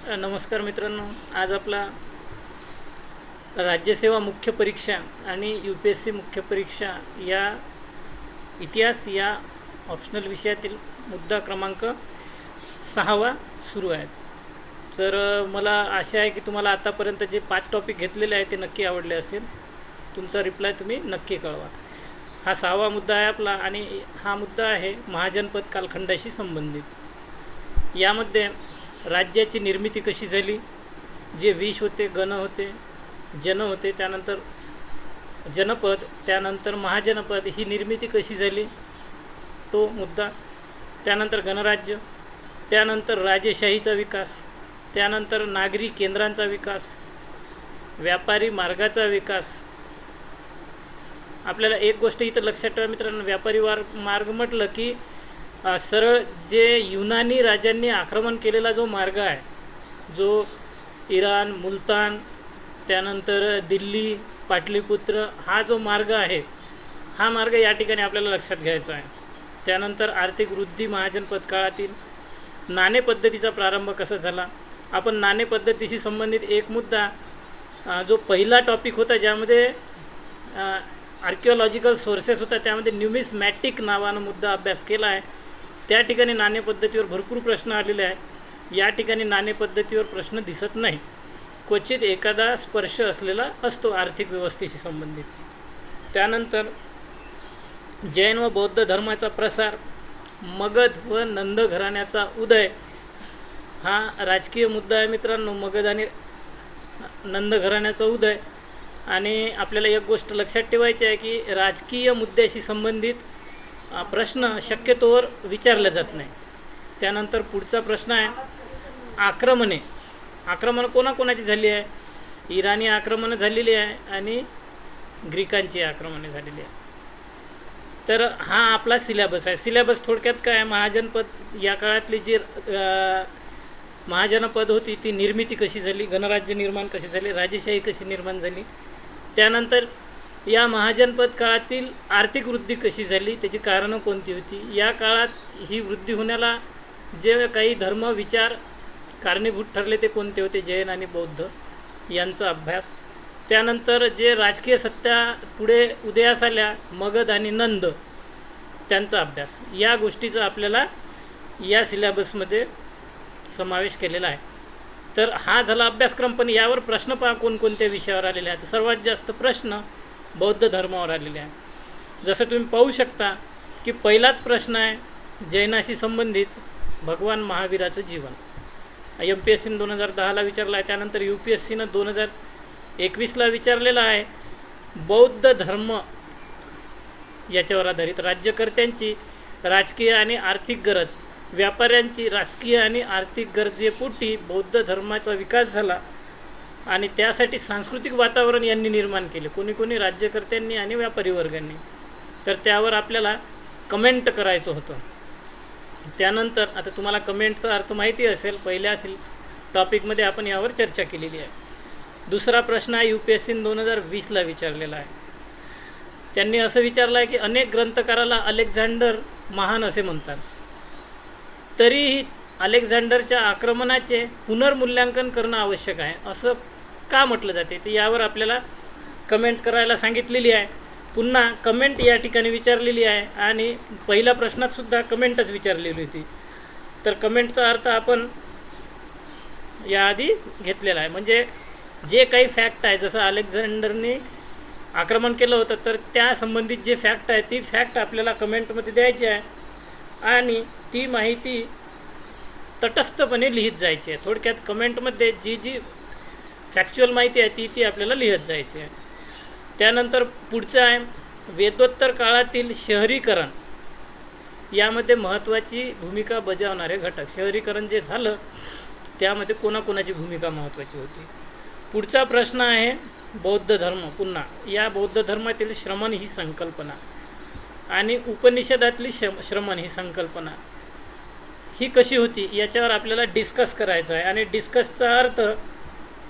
नमस्कार मित्रांनो, आज आपला राज्यसेवा मुख्य परीक्षा आणि UPSC मुख्य परीक्षा या इतिहास या ऑप्शनल विषयातील मुद्दा क्रमांक 6 सुरू आहे. तर मला आशा आहे की तुम्हाला आतापर्यंत जे 5 टॉपिक घेतलेले आहेत ते नक्की आवडले असतील. तुमचा रिप्लाय तुम्ही नक्की कळवा. हा 6वा मुद्दा आहे आपला आणि हा मुद्दा आहे महाजनपद कालखंडाशी संबंधित. यामध्ये राज्याची निर्मिती कशी झाली, जे विष होते, गण होते, जन होते, त्यानंतर जनपद, त्यानंतर महाजनपद, ही निर्मिती कशी झाली तो मुद्दा, त्यानंतर गणराज्य, त्यानंतर राजेशाहीचा विकास, त्यानंतर नागरी केंद्रांचा विकास, व्यापारी मार्गाचा विकास. आपल्याला एक गोष्ट इथं लक्षात ठेवा मित्रांनो, व्यापारी मार्ग म्हटलं की सरळ जे युनानी राजांनी आक्रमण केलेला जो मार्ग आहे, जो इराण, मुलतान, त्यानंतर दिल्ली, पाटलीपुत्र, हा जो मार्ग आहे, हा मार्ग या ठिकाणी आपल्याला लक्षात घ्यायचा आहे. त्यानंतर आर्थिक वृद्धी महाजनपद काळातील, नाणे पद्धतीचा प्रारंभ कसा झाला. आपण नाणे पद्धतीशी संबंधित एक मुद्दा जो पहिला टॉपिक होता ज्यामध्ये आर्किओलॉजिकल सोर्सेस होता, त्यामध्ये न्यूमिसमॅटिक नावानं मुद्दा अभ्यास केला आहे. त्या ठिकाणी नाणे पद्धतीवर भरपूर प्रश्न आलेले आहेत. या ठिकाणी नाणे पद्धतीवर प्रश्न दिसत नाही, क्वचित एखादा स्पर्श असलेला असतो आर्थिक व्यवस्थेशी संबंधित. त्यानंतर जैन व बौद्ध धर्माचा प्रसार, मगध व नंद घराण्याचा उदय, हा राजकीय मुद्दा आहे मित्रांनो, मगध आणि नंद घराण्याचा उदय. आणि आपल्याला एक गोष्ट लक्षात ठेवायची आहे की राजकीय मुद्द्याशी संबंधित प्रश्न शक्यतोवर विचारले जात नाही. त्यानंतर पुढचा प्रश्न आहे आक्रमणं कोणाकोणाची झाली आहे. इराणी आक्रमणं झालेली आहे आणि ग्रीकांची आक्रमणे झालेली आहे. तर हा आपला सिलेबस आहे. सिलेबस थोडक्यात काय आहे, महाजनपद या काळातली जी महाजनपद होती ती निर्मिती कशी झाली, गणराज्य निर्माण कशी झाली, राजेशाही कशी निर्माण झाली, त्यानंतर या महाजनपद काळातील आर्थिक वृद्धी कशी झाली, त्याची कारणं कोणती होती, या काळात ही वृद्धी होण्याला जे काही धर्म विचार कारणीभूत ठरले ते कोणते होते, जैन आणि बौद्ध यांचा अभ्यास. त्यानंतर जे राजकीय सत्ता पुढे उदयास आल्या, मगध आणि नंद, त्यांचा अभ्यास. या गोष्टीचा आपल्याला या सिलेबसमध्ये समावेश केलेला आहे. तर हा झाला अभ्यासक्रम. पण यावर प्रश्न पहा कोणकोणत्या विषयावर आलेले आहेत. सर्वात जास्त प्रश्न बौद्ध धर्मावर आलेले आहे. जसं तुम्ही पाहू शकता की पहिलाच प्रश्न आहे जैनाशी संबंधित भगवान महावीराचं जीवन. MPSCनं 2010ला विचारला आहे. त्यानंतर UPSCनं 2021ला विचारलेला आहे. बौद्ध धर्म याच्यावर आधारित राज्यकर्त्यांची राजकीय आणि आर्थिक गरज, व्यापाऱ्यांची राजकीय आणि आर्थिक गरजेपोटी बौद्ध धर्माचा विकास झाला आणि त्यासाठी सांस्कृतिक वातावरण यांनी निर्माण केले, कोणी राज्यकर्त्यांनी आणि व्यापारी वर्गांनी. तर त्यावर आपल्याला कमेंट करायचं होतं. त्यानंतर आता तुम्हाला कमेंटचा अर्थ माहिती असेल, पहिल्या टॉपिकमध्ये आपण यावर चर्चा केलेली आहे. दुसरा प्रश्न आहे UPSCनं 2020ला विचारलेला आहे. त्यांनी असं विचारलं आहे की अनेक ग्रंथकाराला अलेक्झांडर महान असे म्हणतात, तरीही अलेक्झांडरच्या आक्रमणाचे पुनर्मूल्यांकन करणं आवश्यक आहे असं का म्हटलं जाते. तर यावर आपल्याला कमेंट करायला सांगितलेली आहे. पुन्हा कमेंट या ठिकाणी विचारलेली आहे आणि पहिल्या प्रश्नातसुद्धा कमेंटच विचारलेली होती. तर कमेंटचा अर्थ आपण याआधी घेतलेला आहे. म्हणजे जे काही फॅक्ट आहे, जसं अलेक्झांडरने आक्रमण केलं होतं तर त्या संबंधित जे फॅक्ट आहे ती फॅक्ट आपल्याला कमेंटमध्ये द्यायची आहे आणि ती माहिती तटस्थपणे लिहित जायची आहे. थोडक्यात कमेंटमध्ये जी फॅक्च्युअल माहिती आहे ती आपल्याला लिहित जायची आहे. त्यानंतर पुढचं आहे वेदोत्तर काळातील शहरीकरण, यामध्ये महत्त्वाची भूमिका बजावणारे घटक. शहरीकरण जे झालं त्यामध्ये कोणाकोणाची भूमिका महत्त्वाची होती. पुढचा प्रश्न आहे बौद्ध धर्म. पुन्हा या बौद्ध धर्मातील श्रमण ही संकल्पना आणि उपनिषदातली श्रमण ही संकल्पना ही कशी होती याच्यावर आपल्याला डिस्कस करायचं आहे. आणि डिस्कसचा अर्थ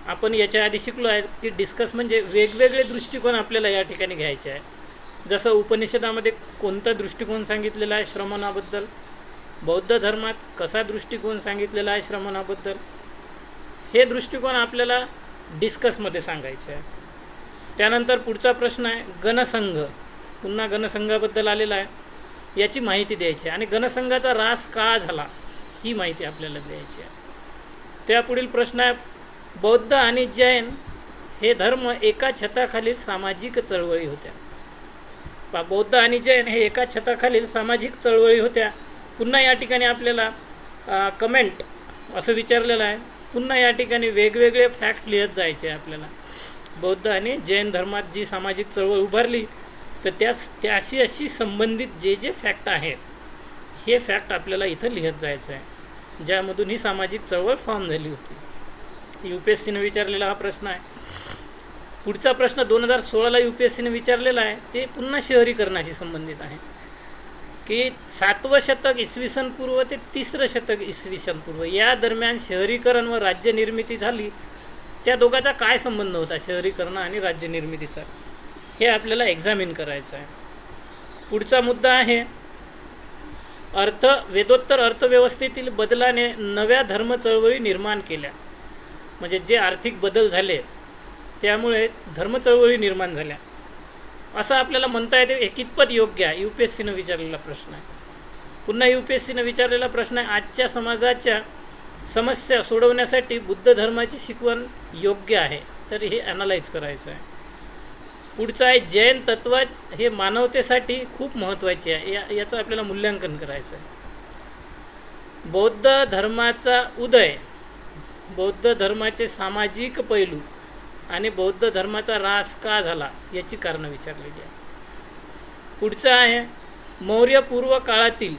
आपण याच्या आधी शिकलो आहे की डिस्कस म्हणजे वेगवेगळे दृष्टिकोन आपल्याला या ठिकाणी घ्यायचे आहे. जसं उपनिषदामध्ये कोणता दृष्टिकोन सांगितलेला आहे श्रमणाबद्दल, बौद्ध धर्मात कसा दृष्टिकोन सांगितलेला आहे श्रमणाबद्दल, हे दृष्टिकोन आपल्याला डिस्कसमध्ये सांगायचे आहे. त्यानंतर पुढचा प्रश्न आहे गणसंघ. पुन्हा गणसंघाबद्दल आलेला आहे, याची माहिती द्यायची आहे. आणि गणसंघाचा ऱ्हास का झाला ही माहिती आपल्याला द्यायची आहे. त्यापुढील प्रश्न आहे बौद्ध आणि जैन हे धर्म एका छताखालील सामाजिक चळवळी होत्या. बौद्ध आणि जैन हे एका छताखालील सामाजिक चळवळी होत्या. पुन्हा या ठिकाणी आपल्याला कमेंट असं विचारलेलं आहे. पुन्हा या ठिकाणी वेगवेगळे फॅक्ट लिहत जायचे आहे आपल्याला. बौद्ध आणि जैन धर्मात जी सामाजिक चळवळ उभारली तर त्याशी अशी संबंधित जे जे फॅक्ट आहेत हे फॅक्ट आपल्याला इथं लिहत जायचं आहे, ज्यामधून ही सामाजिक चळवळ फॉर्म झाली होती. UPSCने विचारलेला हा प्रश्न आहे. पुढचा प्रश्न 2016ला UPSCने विचारलेला आहे, ते पुन्हा शहरीकरणाशी संबंधित आहे की 7वं शतक इसवी सन पूर्व ते 3रं शतक इसवी सन पूर्व या दरम्यान शहरीकरण व राज्यनिर्मिती झाली, त्या दोघांचा काय संबंध होता शहरीकरण आणि राज्यनिर्मितीचा, हे आपल्याला एक्झामिन करायचं आहे. पुढचा मुद्दा आहे वेदोत्तर अर्थव्यवस्थेतील बदलाने नव्या धर्म चळवळी निर्माण केल्या. म्हणजे जे आर्थिक बदल झाले त्यामुळे धर्म चळवळी निर्माण झाल्या असं आपल्याला म्हणता येते. हे कितपत योग्य आहे UPSCनं विचारलेला प्रश्न आहे. पुन्हा UPSCनं विचारलेला प्रश्न आहे आजच्या समाजाच्या समस्या सोडवण्यासाठी बुद्ध धर्माची शिकवण योग्य आहे, तर हे ॲनालाइज करायचं आहे. पुढचं आहे जैन तत्त्व हे मानवतेसाठी खूप महत्त्वाचे आहे, याचं आपल्याला मूल्यांकन करायचं आहे. बौद्ध धर्माचा उदय, बौद्ध धर्माचे सामाजिक पैलू आणि बौद्ध धर्माचा ऱ्हास का झाला याची कारणं विचारलेली आहे. पुढचं आहे मौर्य पूर्व काळातील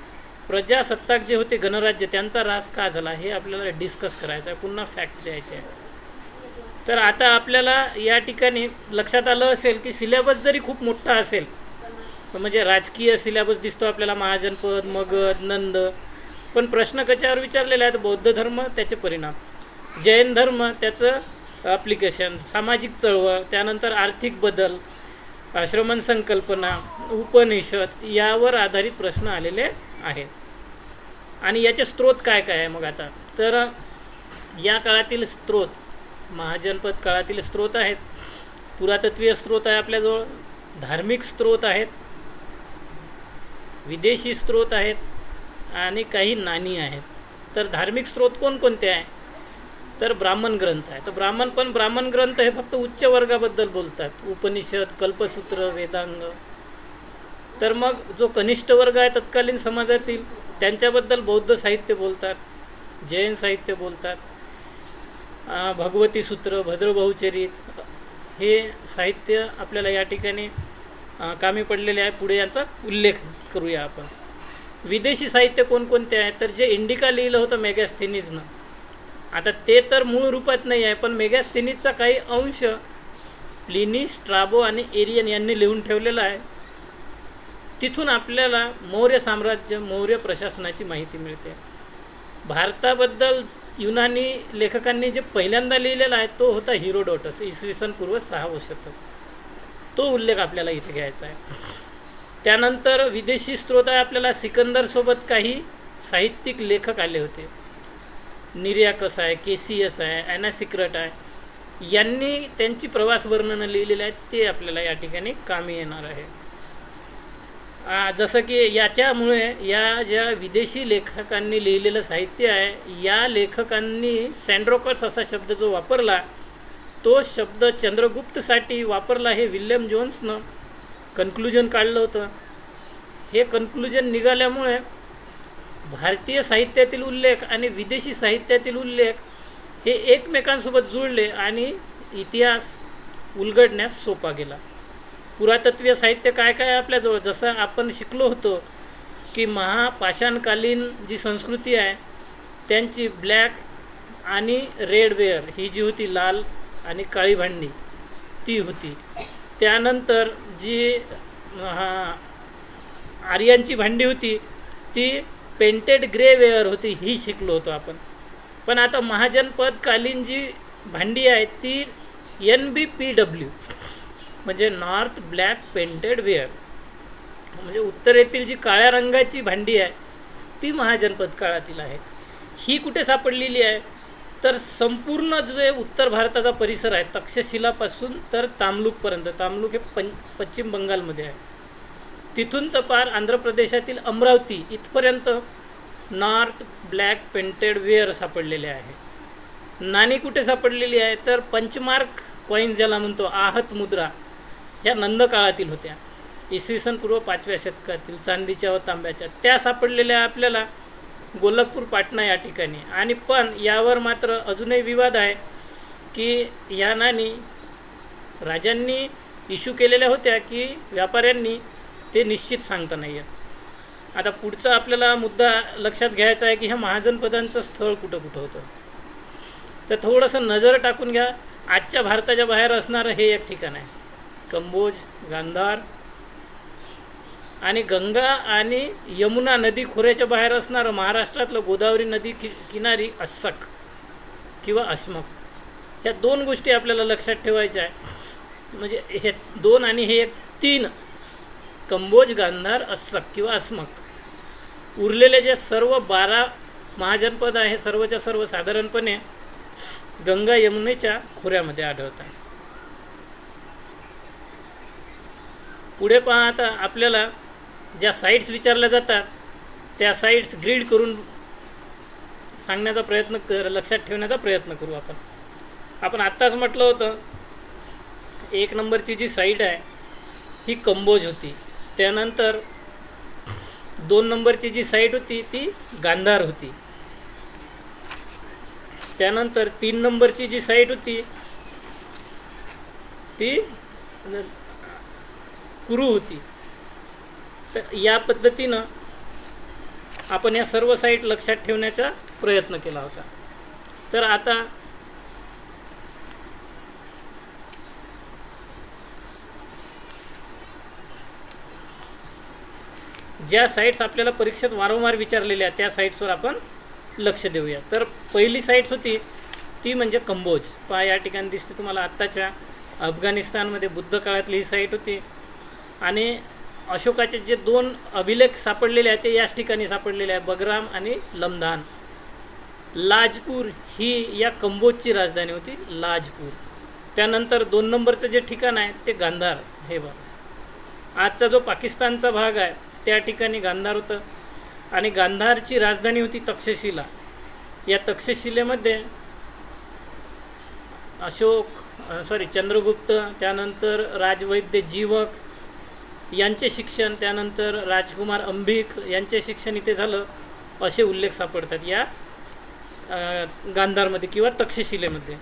प्रजासत्ताक जे होते गणराज्य त्यांचा ऱ्हास का झाला हे आपल्याला डिस्कस करायचं आहे. पुन्हा फॅक्ट द्यायचे आहे. तर आता आपल्याला या ठिकाणी लक्षात आलं असेल की सिलेबस जरी खूप मोठा असेल, म्हणजे राजकीय सिलेबस दिसतो आपल्याला महाजनपद, मगध, नंद, पण प्रश्न कशावर विचारलेले आहेत बौद्ध धर्म त्याचे परिणाम, जैन धर्म त्याचं ॲप्लिकेशन, सामाजिक चळवळ, त्यानंतर आर्थिक बदल, श्रमण संकल्पना, उपनिषद यावर आधारित प्रश्न आलेले आहेत. आणि याचे स्रोत काय काय आहे मग आता, तर या काळातील स्रोत महाजनपद काळातील स्रोत आहेत, पुरातत्वीय स्रोत आहे आपल्याजवळ, धार्मिक स्रोत आहेत, विदेशी स्रोत आहेत आणि काही नाणी आहेत. तर धार्मिक स्रोत कोणकोणते आहे, तर ब्राह्मण ग्रंथ आहे. तर ब्राह्मण ग्रंथ हे फक्त उच्च वर्गाबद्दल बोलतात, उपनिषद, कल्पसूत्र, वेदांग. तर मग जो कनिष्ठ वर्ग आहे तत्कालीन समाजातील त्यांच्याबद्दल बौद्ध साहित्य बोलतात, जैन साहित्य बोलतात, भगवती सूत्र, भद्रबहुचरित हे साहित्य आपल्याला या ठिकाणी कामी पडलेले आहे. पुढे याचा उल्लेख करूया आपण. विदेशी साहित्य कोणकोणते आहे, तर जे इंडिका लिहिलं होतं मेगॅस्थेनीजनं, आता ते तर मूळ रूपात नाही आहे, पण मेगॅस्थेनीजचा काही अंश प्लिनी, स्ट्राबो आणि एरियन यांनी लिहून ठेवलेला आहे. तिथून आपल्याला मौर्य साम्राज्य, मौर्य प्रशासनाची माहिती मिळते. भारताबद्दल युनानी लेखकांनी जे पहिल्यांदा लिहिलेला आहे तो होता हिरोडोटस, इसवी सन पूर्व 6वं शतक. तो उल्लेख आपल्याला इथे घ्यायचा आहे. त्यानंतर विदेशी स्रोत आहे आपल्याला सिकंदरसोबत काही साहित्यिक लेखक आले होते, निरियाकस आहे, केसीएस आहे, ॲनासिक्रट आहे, यांनी त्यांची प्रवास वर्णनं लिहिलेली आहेत, ते आपल्याला या ठिकाणी कामी येणार आहे. जसं की याच्यामुळे या ज्या विदेशी लेखकांनी लिहिलेलं साहित्य आहे, या लेखकांनी सँड्रोकर्स असा शब्द जो वापरला तो शब्द चंद्रगुप्तसाठी वापरला, हे विल्यम जोन्सनं कन्क्लुजन काढलं होतं. हे कन्क्लुजन निघाल्यामुळे भारतीय साहित्यातील उल्लेख आणि विदेशी साहित्यातील उल्लेख हे एकमेकांसोबत जुळले आणि इतिहास उलगडण्यास सोपा गेला. पुरातत्वीय साहित्य काय काय आपल्याजवळ, जसं आपण शिकलो होतो की महापाषाणकालीन जी संस्कृती आहे त्यांची ब्लॅक आणि रेड वेअर ही जी होती, लाल आणि काळी भांडी ती होती. त्यानंतर जी आर्यांची भांडी होती ती पेंटेड ग्रे वेअर होती, ही शिकलो होतो आपण. पण आता महाजनपदकालीन जी भांडी आहे ती NBPW म्हणजे नॉर्थ ब्लॅक पेंटेड वेअर, म्हणजे उत्तरेतील जी काळ्या रंगाची भांडी आहे ती महाजनपद काळातील आहे. ही कुठे सापडलेली आहे, तर संपूर्ण जे उत्तर भारताचा परिसर आहे तक्षशिलापासून तर तामलुकपर्यंत, तामलुक हे पश्चिम बंगालमध्ये आहे, तिथून तर पार आंध्र प्रदेशातील अमरावती इथपर्यंत नॉर्थ ब्लॅक पेंटेड वेअर सापडलेले आहे. नाणी कुठे सापडलेली आहे तर पंचमार्क कॉईन्स ज्याला म्हणतो, आहत मुद्रा, ह्या नंदकाळातील होत्या, इसवी सन पूर्व 5व्या शतकातील, चांदीच्या व तांब्याच्या, त्या सापडलेल्या आपल्याला गोलकपूर पाटणा या ठिकाणी. आणि पण यावर मात्र अजूनही विवाद आहे की या नाणी राजांनी इश्यू केलेल्या होत्या की व्यापाऱ्यांनी, ते निश्चित सांगता नाही आहेत. आता पुढचा आपल्याला मुद्दा लक्षात घ्यायचा आहे की ह्या महाजनपदांचं स्थळ कुठं कुठं होतं. तर थोडंसं नजर टाकून घ्या. आजच्या भारताच्या बाहेर असणारं हे एक ठिकाण आहे, कंबोज, गांधार आणि गंगा आणि यमुना नदी खोऱ्याच्या बाहेर असणारं महाराष्ट्रातलं गोदावरी नदी किनारी अस्सक किंवा अस्मक. ह्या दोन गोष्टी आपल्याला लक्षात ठेवायच्या आहे. म्हणजे हे दोन आणि हे एक तीन, कंबोज, गांधार, अस्सक किंवा अस्मक. उरलेले जे सर्व 12 महाजनपद आहे, सर्वच्या सर्व साधारणपणे गंगा यमुनेच्या खोऱ्यामध्ये आढळतात. पुढे पहा, आता आपल्याला ज्या साईट्स विचारल्या जातात त्या साईट्स ग्रीड करून सांगण्याचा प्रयत्न लक्षात ठेवण्याचा प्रयत्न करू. आपण आत्ताच म्हटलं होतं 1 नंबरची जी साईट आहे ही कंबोज होती, त्यानंतर 2 नंबरची जी साईट होती ती गांधार होती, त्यानंतर 3 नंबरची जी साईट होती ती कुरू होती. तर या पद्धतीनं आपण या सर्व साईट लक्षात ठेवण्याचा प्रयत्न केला होता. तर आता ज्या साईट्स आपल्याला परीक्षेत वारंवार विचारलेल्या त्या साईट्सवर आपण लक्ष देऊया. तर पहिली साईट्स होती ती म्हणजे कंबोज. पहा या ठिकाणी दिसते तुम्हाला, आत्ताच्या अफगाणिस्तानमध्ये बुद्ध काळातली ही साईट होती. आणि अशोकाचे जे 2 अभिलेख सापडलेले आहेत ते याच ठिकाणी सापडलेले आहे, बगराम आणि लमधान. लाजपूर ही या कंबोजची राजधानी होती, लाजपूर. त्यानंतर 2 नंबरचं जे ठिकाण आहे ते गांधार, हे बघा आजचा जो पाकिस्तानचा भाग आहे त्या ठिकाणी गांधार होतं. आणि गांधारची राजधानी होती तक्षशिला. या तक्षशिलेमध्ये चंद्रगुप्त, त्यानंतर राजवैद्य जीवक यांचे शिक्षण, त्यानंतर राजकुमार अंबिक यांचे शिक्षण इथे झालं, असे उल्लेख सापडतात या गांधारमध्ये किंवा तक्षशिलेमध्ये.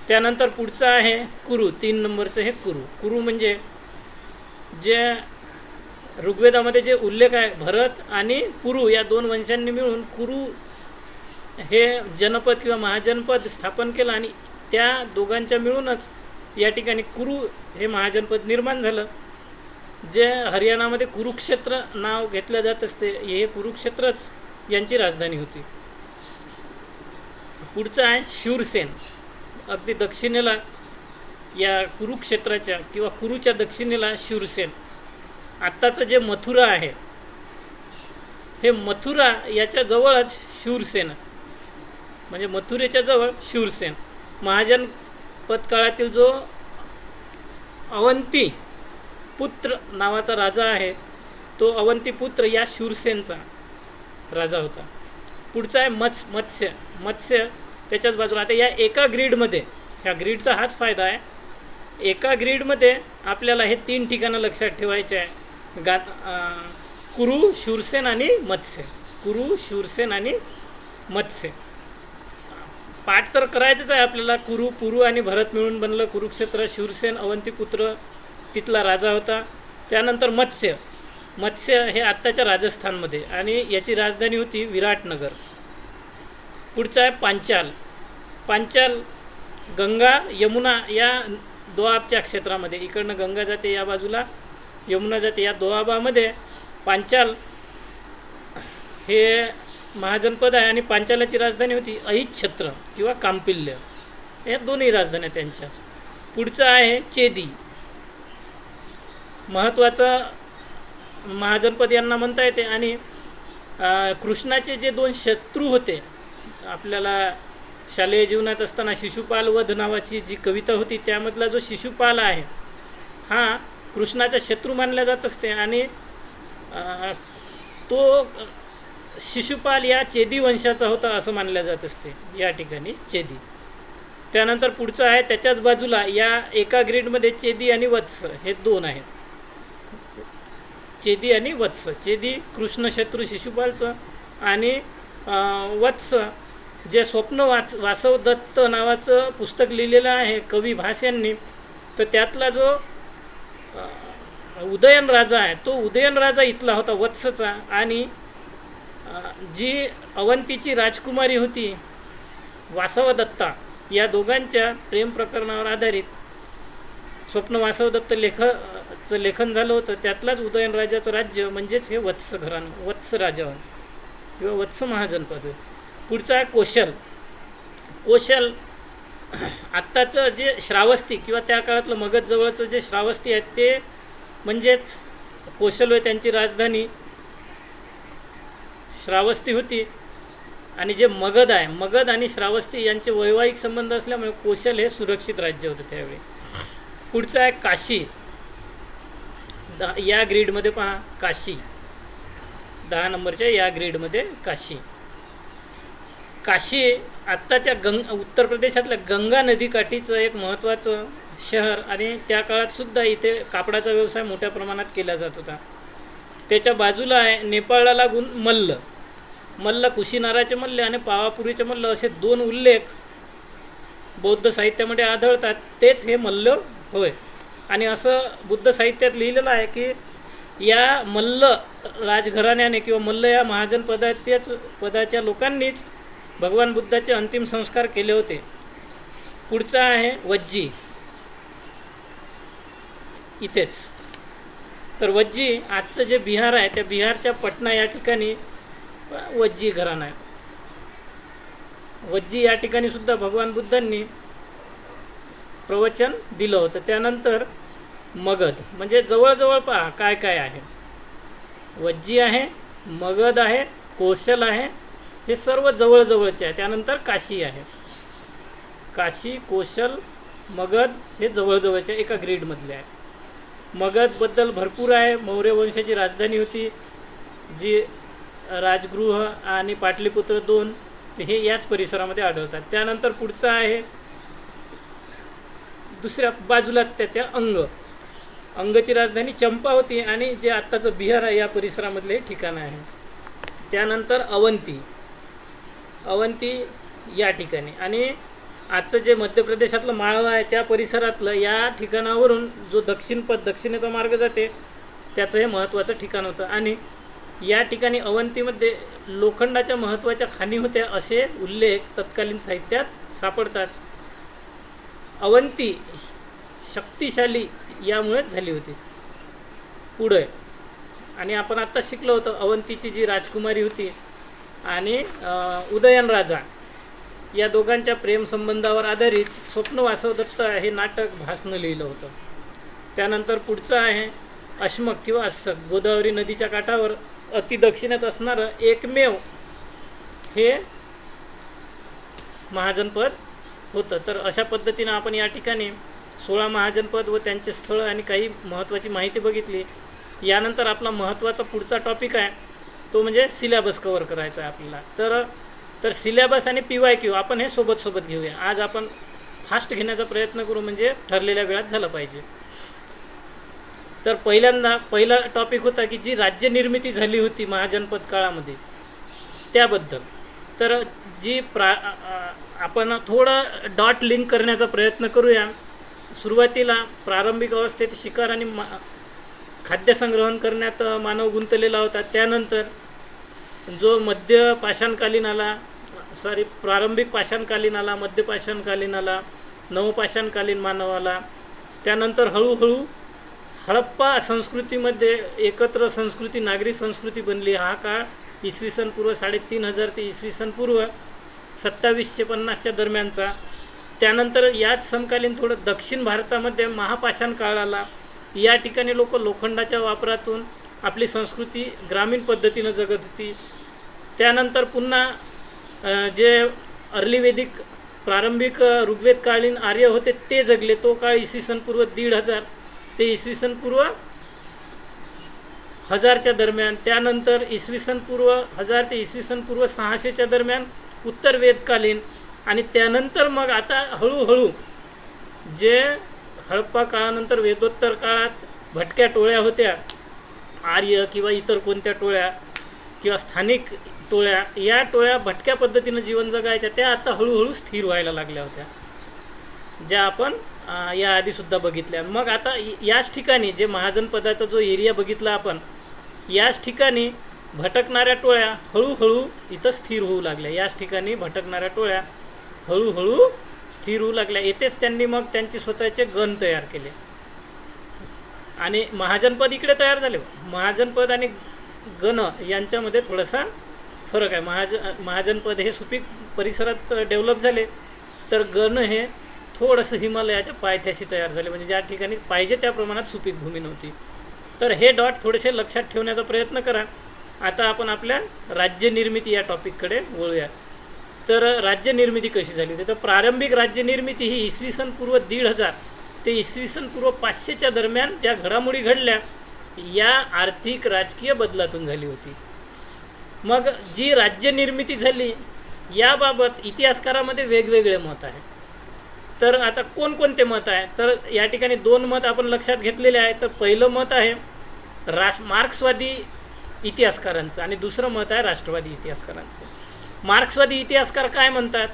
त्यानंतर पुढचं आहे कुरू, 3 नंबरचं हे कुरू. कुरू म्हणजे जे ऋग्वेदामध्ये जे उल्लेख आहे, भरत आणि पुरू या 2 वंशांनी मिळून कुरू हे जनपद किंवा महाजनपद स्थापन केलं आणि त्या दोघांच्या मिळूनच या ठिकाणी कुरू हे महाजनपद निर्माण झालं, जे हरियाणामध्ये कुरुक्षेत्र नाव घेतलं जात असते. हे कुरुक्षेत्रच यांची राजधानी होती. पुढचं आहे शूरसेन. अगदी दक्षिणेला या कुरुक्षेत्राच्या किंवा कुरूच्या दक्षिणेला शूरसेन. आत्ताचं जे मथुरा आहे हे मथुरा याच्या जवळच शूरसेन, म्हणजे मथुरेच्या जवळ शूरसेन. महाजनपद काळातील जो अवंती पुत्र नावाचा राजा आहे तो अवंतीपुत्र या शूरसेनचा राजा होता. पुढचा आहे मत्स्य त्याच्याच बाजूला. आता या एका ग्रीडमध्ये, ह्या ग्रीडचा हाच फायदा आहे, एका ग्रीडमध्ये आपल्याला हे 3 ठिकाणं लक्षात ठेवायचे आहे, कुरू, शूरसेन आणि मत्स्य. कुरू, शूरसेन आणि मत्स्य. पाठ तर करायचंच आहे आपल्याला. कुरू, पुरू आणि भरत मिळून बनलं कुरुक्षेत्र. शूरसेन अवंतीपुत्र तिथला राजा होता. त्यानंतर मत्स्य हे आत्ताच्या राजस्थानमध्ये आणि याची राजधानी होती विराटनगर. पुढचा आहे पांचाल गंगा यमुना या दोआबच्या क्षेत्रामध्ये. इकडनं गंगा जाते, या बाजूला यमुना जाते. या दोआबामध्ये पांचाल हे महाजनपद आहे आणि पांचालाची राजधानी होती अहिच्छत्र किंवा कांपिल्य. या दोन्ही राजधान्या त्यांच्याच. पुढचं आहे चेदी. महत्त्वाचं महाजनपद यांना म्हणता येते. आणि कृष्णाचे जे 2 शत्रू होते, आपल्याला शालेय जीवनात असताना शिशुपाल वध नावाची जी कविता होती त्यामधला जो शिशुपाल आहे हा कृष्णाचा शत्रू मानला जात असते आणि तो शिशुपाल या चेदी वंशाचा होता असं मानलं जात असते या ठिकाणी चेदी. त्यानंतर पुढचं आहे त्याच्याच बाजूला या एका ग्रीडमध्ये चेदी आणि वत्स हे दोन आहेत. चेदी आणि वत्स, चेदी कृष्ण शत्रू शिशुपालचं आणि वत्स जे स्वप्न वासव दत्त नावाचं पुस्तक लिहिलेलं आहे कवी भास यांनी, तर त्यातला जो उदयन राजा आहे तो उदयन राजा इथला होता वत्सचा. आणि जी अवंतीची राजकुमारी होती वासवदत्ता या दोघांच्या प्रेम प्रकरणावर आधारित स्वप्न वासवदत्त लेखन झालं होतं. त्यातलाच उदयनराजाचं राज्य म्हणजेच हे वत्स घराणं, वत्स राजा किंवा वत्स महाजनपद. पुढचं आहे कोशल. कोशल आत्ताचं जे श्रावस्ती किंवा त्या काळातलं मगध जवळचं जे श्रावस्ती आहे ते म्हणजेच कोशल व त्यांची राजधानी श्रावस्ती होती. आणि जे मगध आहे, मगध आणि श्रावस्ती यांचे वैवाहिक संबंध असल्यामुळे कोशल हे सुरक्षित राज्य होतं त्यावेळी. पुढचं आहे काशी. या ग्रीडमध्ये पहा काशी, 10 नंबरच्या या ग्रीडमध्ये काशी. काशी आत्ताच्या उत्तर प्रदेशातल्या गंगा नदीकाठीचं एक महत्त्वाचं शहर आणि त्या काळातसुद्धा इथे कापडाचा व्यवसाय मोठ्या प्रमाणात केला जात होता. त्याच्या बाजूला आहे नेपाळला लागून मल्ल. मल्ल कुशीनाराचे मल्ल आणि पावापुरीचे मल्ल असे दोन उल्लेख बौद्ध साहित्यामध्ये आढळतात. तेच हे मल्ल होय. आणि असं बुद्ध साहित्यात लिहिलेलं आहे की या मल्ल राजघराण्याने किंवा मल्ल या महाजन पदाच्या लोकांनीच भगवान बुद्धाचे अंतिम संस्कार केले होते. पुढचा आहे वज्जी. इथेच तर वज्जी आजचं जे बिहार आहे त्या बिहारच्या पटना या ठिकाणी वज्जी घराणं आहे. वज्जी या ठिकाणी सुद्धा भगवान बुद्धांनी प्रवचन दिलं होतं. त्यानंतर मगध म्हणजे जवळजवळ पहा काय काय आहे. वज्जी आहे, मगध आहे, कोशल आहे, हे सर्व जवळजवळचे आहे. त्यानंतर काशी आहे. काशी, कोशल, मगध हे जवळजवळचे एका ग्रीडमधले आहे. मगधबद्दल भरपूर आहे. मौर्य वंशाची राजधानी होती जी राजगृह आणि पाटलीपुत्र 2 हे याच परिसरामध्ये आढळतात. त्यानंतर पुढचं आहे दुसऱ्या बाजूला त्याच्या अंगची राजधानी चंपा होती आणि जे आत्ताचं बिहार आहे या परिसरामधले ठिकाण आहे. त्यानंतर अवंती या ठिकाणी आणि आजचं जे मध्य प्रदेशातलं माळवा आहे त्या परिसरातलं या ठिकाणावरून जो दक्षिणेचा मार्ग जाते त्याचं हे महत्त्वाचं ठिकाण होतं. आणि या ठिकाणी अवंतीमध्ये लोखंडाच्या महत्त्वाच्या खाणी होत्या असे उल्लेख तत्कालीन साहित्यात सापडतात. अवंती शक्तिशाली यामुळेच झाली होती. पुढे आणि आपण आत्ता शिकलो होतो अवंतीची जी राजकुमारी होती आणि उदयन राजा या दोघांच्या प्रेमसंबंधावर आधारित स्वप्न वासवदत्त हे नाटक भासनं लिहिलं होतं. त्यानंतर पुढचं आहे अश्मक किंवा अस्सक. गोदावरी नदीच्या काठावर अतिदक्षिणेत असणारं एकमेव हे महाजनपद होतं. तर अशा पद्धतीनं आपण या ठिकाणी 16 महाजनपद व त्यांचे स्थळ आणि काही महत्त्वाची माहिती बघितली. यानंतर आपला महत्त्वाचा पुढचा टॉपिक आहे तो म्हणजे सिलेबस कव्हर करायचा आहे आपल्याला. तर सिलेबस आणि PYQ आपण हे सोबत घेऊया. आज आपण फास्ट घेण्याचा प्रयत्न करू म्हणजे ठरलेल्या वेळात झालं पाहिजे. तर पहिला टॉपिक होता की जी राज्यनिर्मिती झाली होती महाजनपद काळामध्ये त्याबद्दल. तर जी आपण थोडं डॉट लिंक करण्याचा प्रयत्न करूया. सुरुवातीला प्रारंभिक अवस्थेत शिकार आणि खाद्य संग्रहण करण्यात मानव गुंतलेला होता. त्यानंतर जो प्रारंभिक पाषाणकालीन आला, मध्य पाषाणकालीन आला, नवपाषाणकालीन मानव आला. त्यानंतर हळूहळू हडप्पा संस्कृतीमध्ये एकत्र संस्कृती, नागरी संस्कृती बनली. हा काळ इसवी सन पूर्व 3500 ते इसवी सन पूर्व 2750च्या दरम्यानचा. त्यानंतर याच समकालीन थोडं दक्षिण भारतामध्ये महापाषाण काळ आला. या ठिकाणी लोक लोखंडाच्या वापरातून आपली संस्कृती ग्रामीण पद्धतीनं जगत होती. त्यानंतर पुन्हा जे अर्ली वेदिक प्रारंभिक ऋग्वेदकालीन आर्य होते ते जगले, तो काळ इसवी सन पूर्व 1500 ते इसवी सन पूर्व 1000च्या दरम्यान. त्यानंतर इसवी सन पूर्व 1000 ते इसवी सन पूर्व 600च्या दरम्यान उत्तर वेदकालीन. आणि त्यानंतर मग आता हळूहळू जे हडप्पा काळानंतर वेदोत्तर काळात भटक्या टोळ्या होत्या, आर्य किंवा इतर कोणत्या टोळ्या किंवा स्थानिक टोळ्या, या टोळ्या भटक्या पद्धतीनं जीवन जगायच्या, त्या आता हळूहळू स्थिर व्हायला लागल्या होत्या, ज्या आपण याआधीसुद्धा बघितल्या. मग आता याच ठिकाणी जे महाजनपदाचा जो एरिया बघितला आपण, याच ठिकाणी भटकणाऱ्या टोळ्या हळूहळू इथं स्थिर होऊ लागल्या. याच ठिकाणी भटकणाऱ्या टोळ्या हळूहळू स्थिर होऊ लागल्या. येथेच त्यांनी मग त्यांचे स्वतःचे गण तयार केले आणि महाजनपद इकडे तयार झाले. महाजनपद आणि गण यांच्यामध्ये थोडासा फरक आहे. महाजनपद हे सुपीक परिसरात डेव्हलप झाले, तर गण हे थोडंसं हिमालयाच्या पायथ्याशी तयार झाले, म्हणजे ज्या ठिकाणी पाहिजे त्या प्रमाणात सुपीक भूमी नव्हती. तर हे डॉट थोडेसे लक्षात ठेवण्याचा प्रयत्न करा. आता आपण आपल्या राज्यनिर्मिती या टॉपिककडे वळूया. तर राज्यनिर्मिती कशी झाली, तर प्रारंभिक राज्यनिर्मिती ही इसवी सन पूर्व 1500 ते इसवी सन पूर्व 500च्या दरम्यान ज्या घडामोडी घडल्या, या आर्थिक राजकीय बदलातून झाली होती. मग जी राज्यनिर्मिती झाली याबाबत इतिहासकारामध्ये वेगवेगळे मत आहे. तर आता कोणकोणते मत आहे, तर या ठिकाणी 2 मत आपण लक्षात घेतलेले आहे. तर पहिलं मत आहे मार्क्सवादी इतिहासकारांचं आणि दुसरं मत आहे राष्ट्रवादी इतिहासकारांचं. मार्क्सवादी इतिहासकार काय म्हणतात,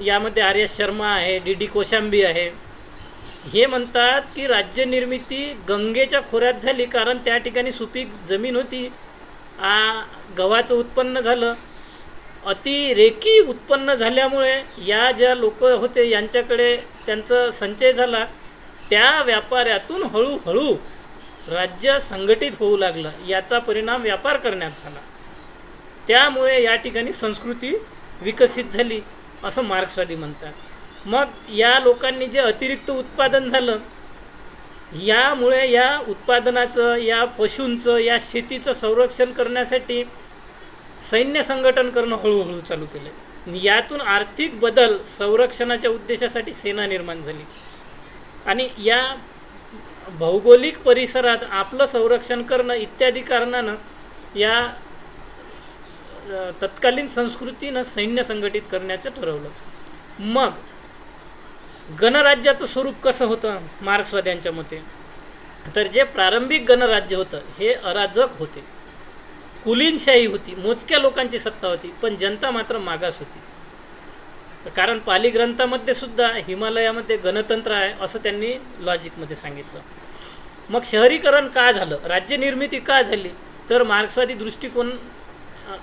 यामध्ये आर एस शर्मा आहे, डी डी कोशांबी आहे. हे म्हणतात की राज्यनिर्मिती गंगेच्या खोऱ्यात झाली, कारण त्या ठिकाणी सुपीक जमीन होती, गव्हाचं उत्पन्न झालं, अतिरेकी उत्पन्न झाल्यामुळे या ज्या लोक होते यांच्याकडे त्यांचा संचय झाला. त्या व्यापाऱ्यातून हळूहळू राज्य संघटित होऊ लागलं, याचा परिणाम व्यापार करण्यात झाला. त्यामुळे या ठिकाणी संस्कृती विकसित झाली असं मार्क्सवादी म्हणतात. मग या लोकांनी जे अतिरिक्त उत्पादन झालं, यामुळे या उत्पादनाचं, या पशूंचं, या शेतीचं संरक्षण करण्यासाठी सैन्य संघटन करणं हळूहळू चालू केलं. यातून आर्थिक बदल, संरक्षणाच्या उद्देशासाठी सेना निर्माण झाली आणि या भौगोलिक परिसरात आपलं संरक्षण करणं इत्यादी कारणानं या तत्कालीन संस्कृतीनं सैन्य संघटित करण्याचं ठरवलं. मग गणराज्याचं स्वरूप कसं होतं मार्क्सवाद्यांच्या मते, तर जे प्रारंभिक गणराज्य होतं हे अराजक होते, कुलीनशाही होती, मोजक्या लोकांची सत्ता होती, पण जनता मात्र मागास होती. कारण पाली ग्रंथामध्ये सुद्धा हिमालयामध्ये गणतंत्र आहे असं त्यांनी लॉजिकमध्ये सांगितलं. मग शहरीकरण का झालं, राज्यनिर्मिती का झाली, तर मार्क्सवादी दृष्टिकोन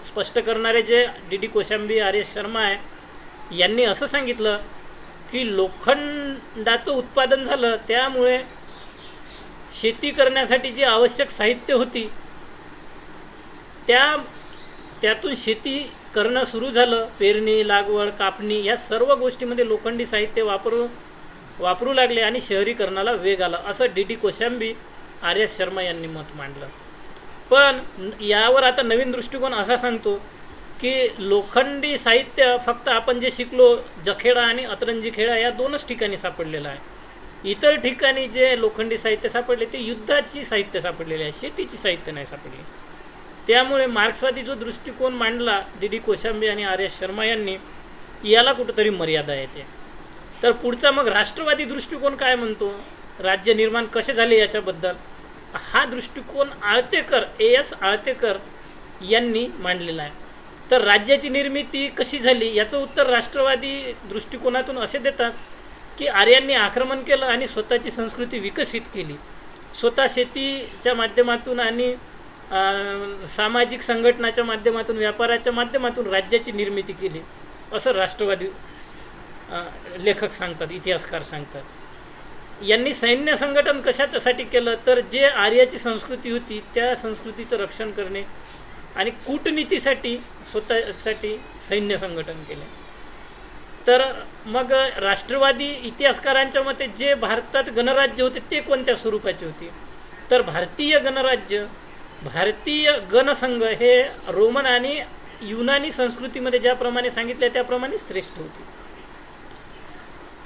स्पष्ट करणारे जे D D Kosambi, R S Sharma आहे, यांनी असं सांगितलं की लोखंडाचं उत्पादन झालं, त्यामुळे शेती करण्यासाठी जी आवश्यक साहित्य होती त्यातून शेती करणं सुरू झालं. पेरणी, लागवड, कापणी या सर्व गोष्टीमध्ये लोखंडी साहित्य वापरू लागले आणि शहरीकरणाला वेग आला, असं D D Kosambi, R S Sharma यांनी मत मांडलं. पण यावर आता नवीन दृष्टिकोन असा सांगतो की लोखंडी साहित्य फक्त आपण जे शिकलो जखेडा आणि अतरंजी खेडा या 2च ठिकाणी सापडलेलं आहे. इतर ठिकाणी जे लोखंडी साहित्य सापडले ते युद्धाची साहित्य सापडलेले आहे, शेतीची साहित्य नाही सापडली. त्यामुळे मार्क्सवादी जो दृष्टिकोन मांडला डी डी कोशांबी आणि आर एस शर्मा यांनी, याला कुठंतरी मर्यादा येते. तर पुढचा मग राष्ट्रवादी दृष्टिकोन काय म्हणतो, राज्य निर्माण कसे झाले याच्याबद्दल, हा दृष्टिकोन आळतेकर, ए एस आळतेकर यांनी मांडलेला आहे. तर राज्याची निर्मिती कशी झाली याचं उत्तर राष्ट्रवादी दृष्टिकोनातून असे देतात की आर्यांनी आक्रमण केलं आणि स्वतःची संस्कृती विकसित केली, स्वतः शेतीच्या माध्यमातून आणि सामाजिक संघटनाच्या माध्यमातून, व्यापाराच्या माध्यमातून राज्याची निर्मिती केली, असं राष्ट्रवादी लेखक सांगतात, इतिहासकार सांगतात. यांनी सैन्य संघटन कशासाठी केलं, तर जे आर्याची संस्कृती होती त्या संस्कृतीचं रक्षण करणे आणि कूटनीतीसाठी स्वतःसाठी सैन्य संघटन केले. तर मग राष्ट्रवादी इतिहासकारांच्या मते जे भारतात गणराज्य होते ते कोणत्या स्वरूपाचे होते, तर भारतीय गणराज्य, भारतीय गणसंघ हे रोमन आणि युनानी संस्कृतीमध्ये ज्याप्रमाणे सांगितले त्याप्रमाणे श्रेष्ठ होते.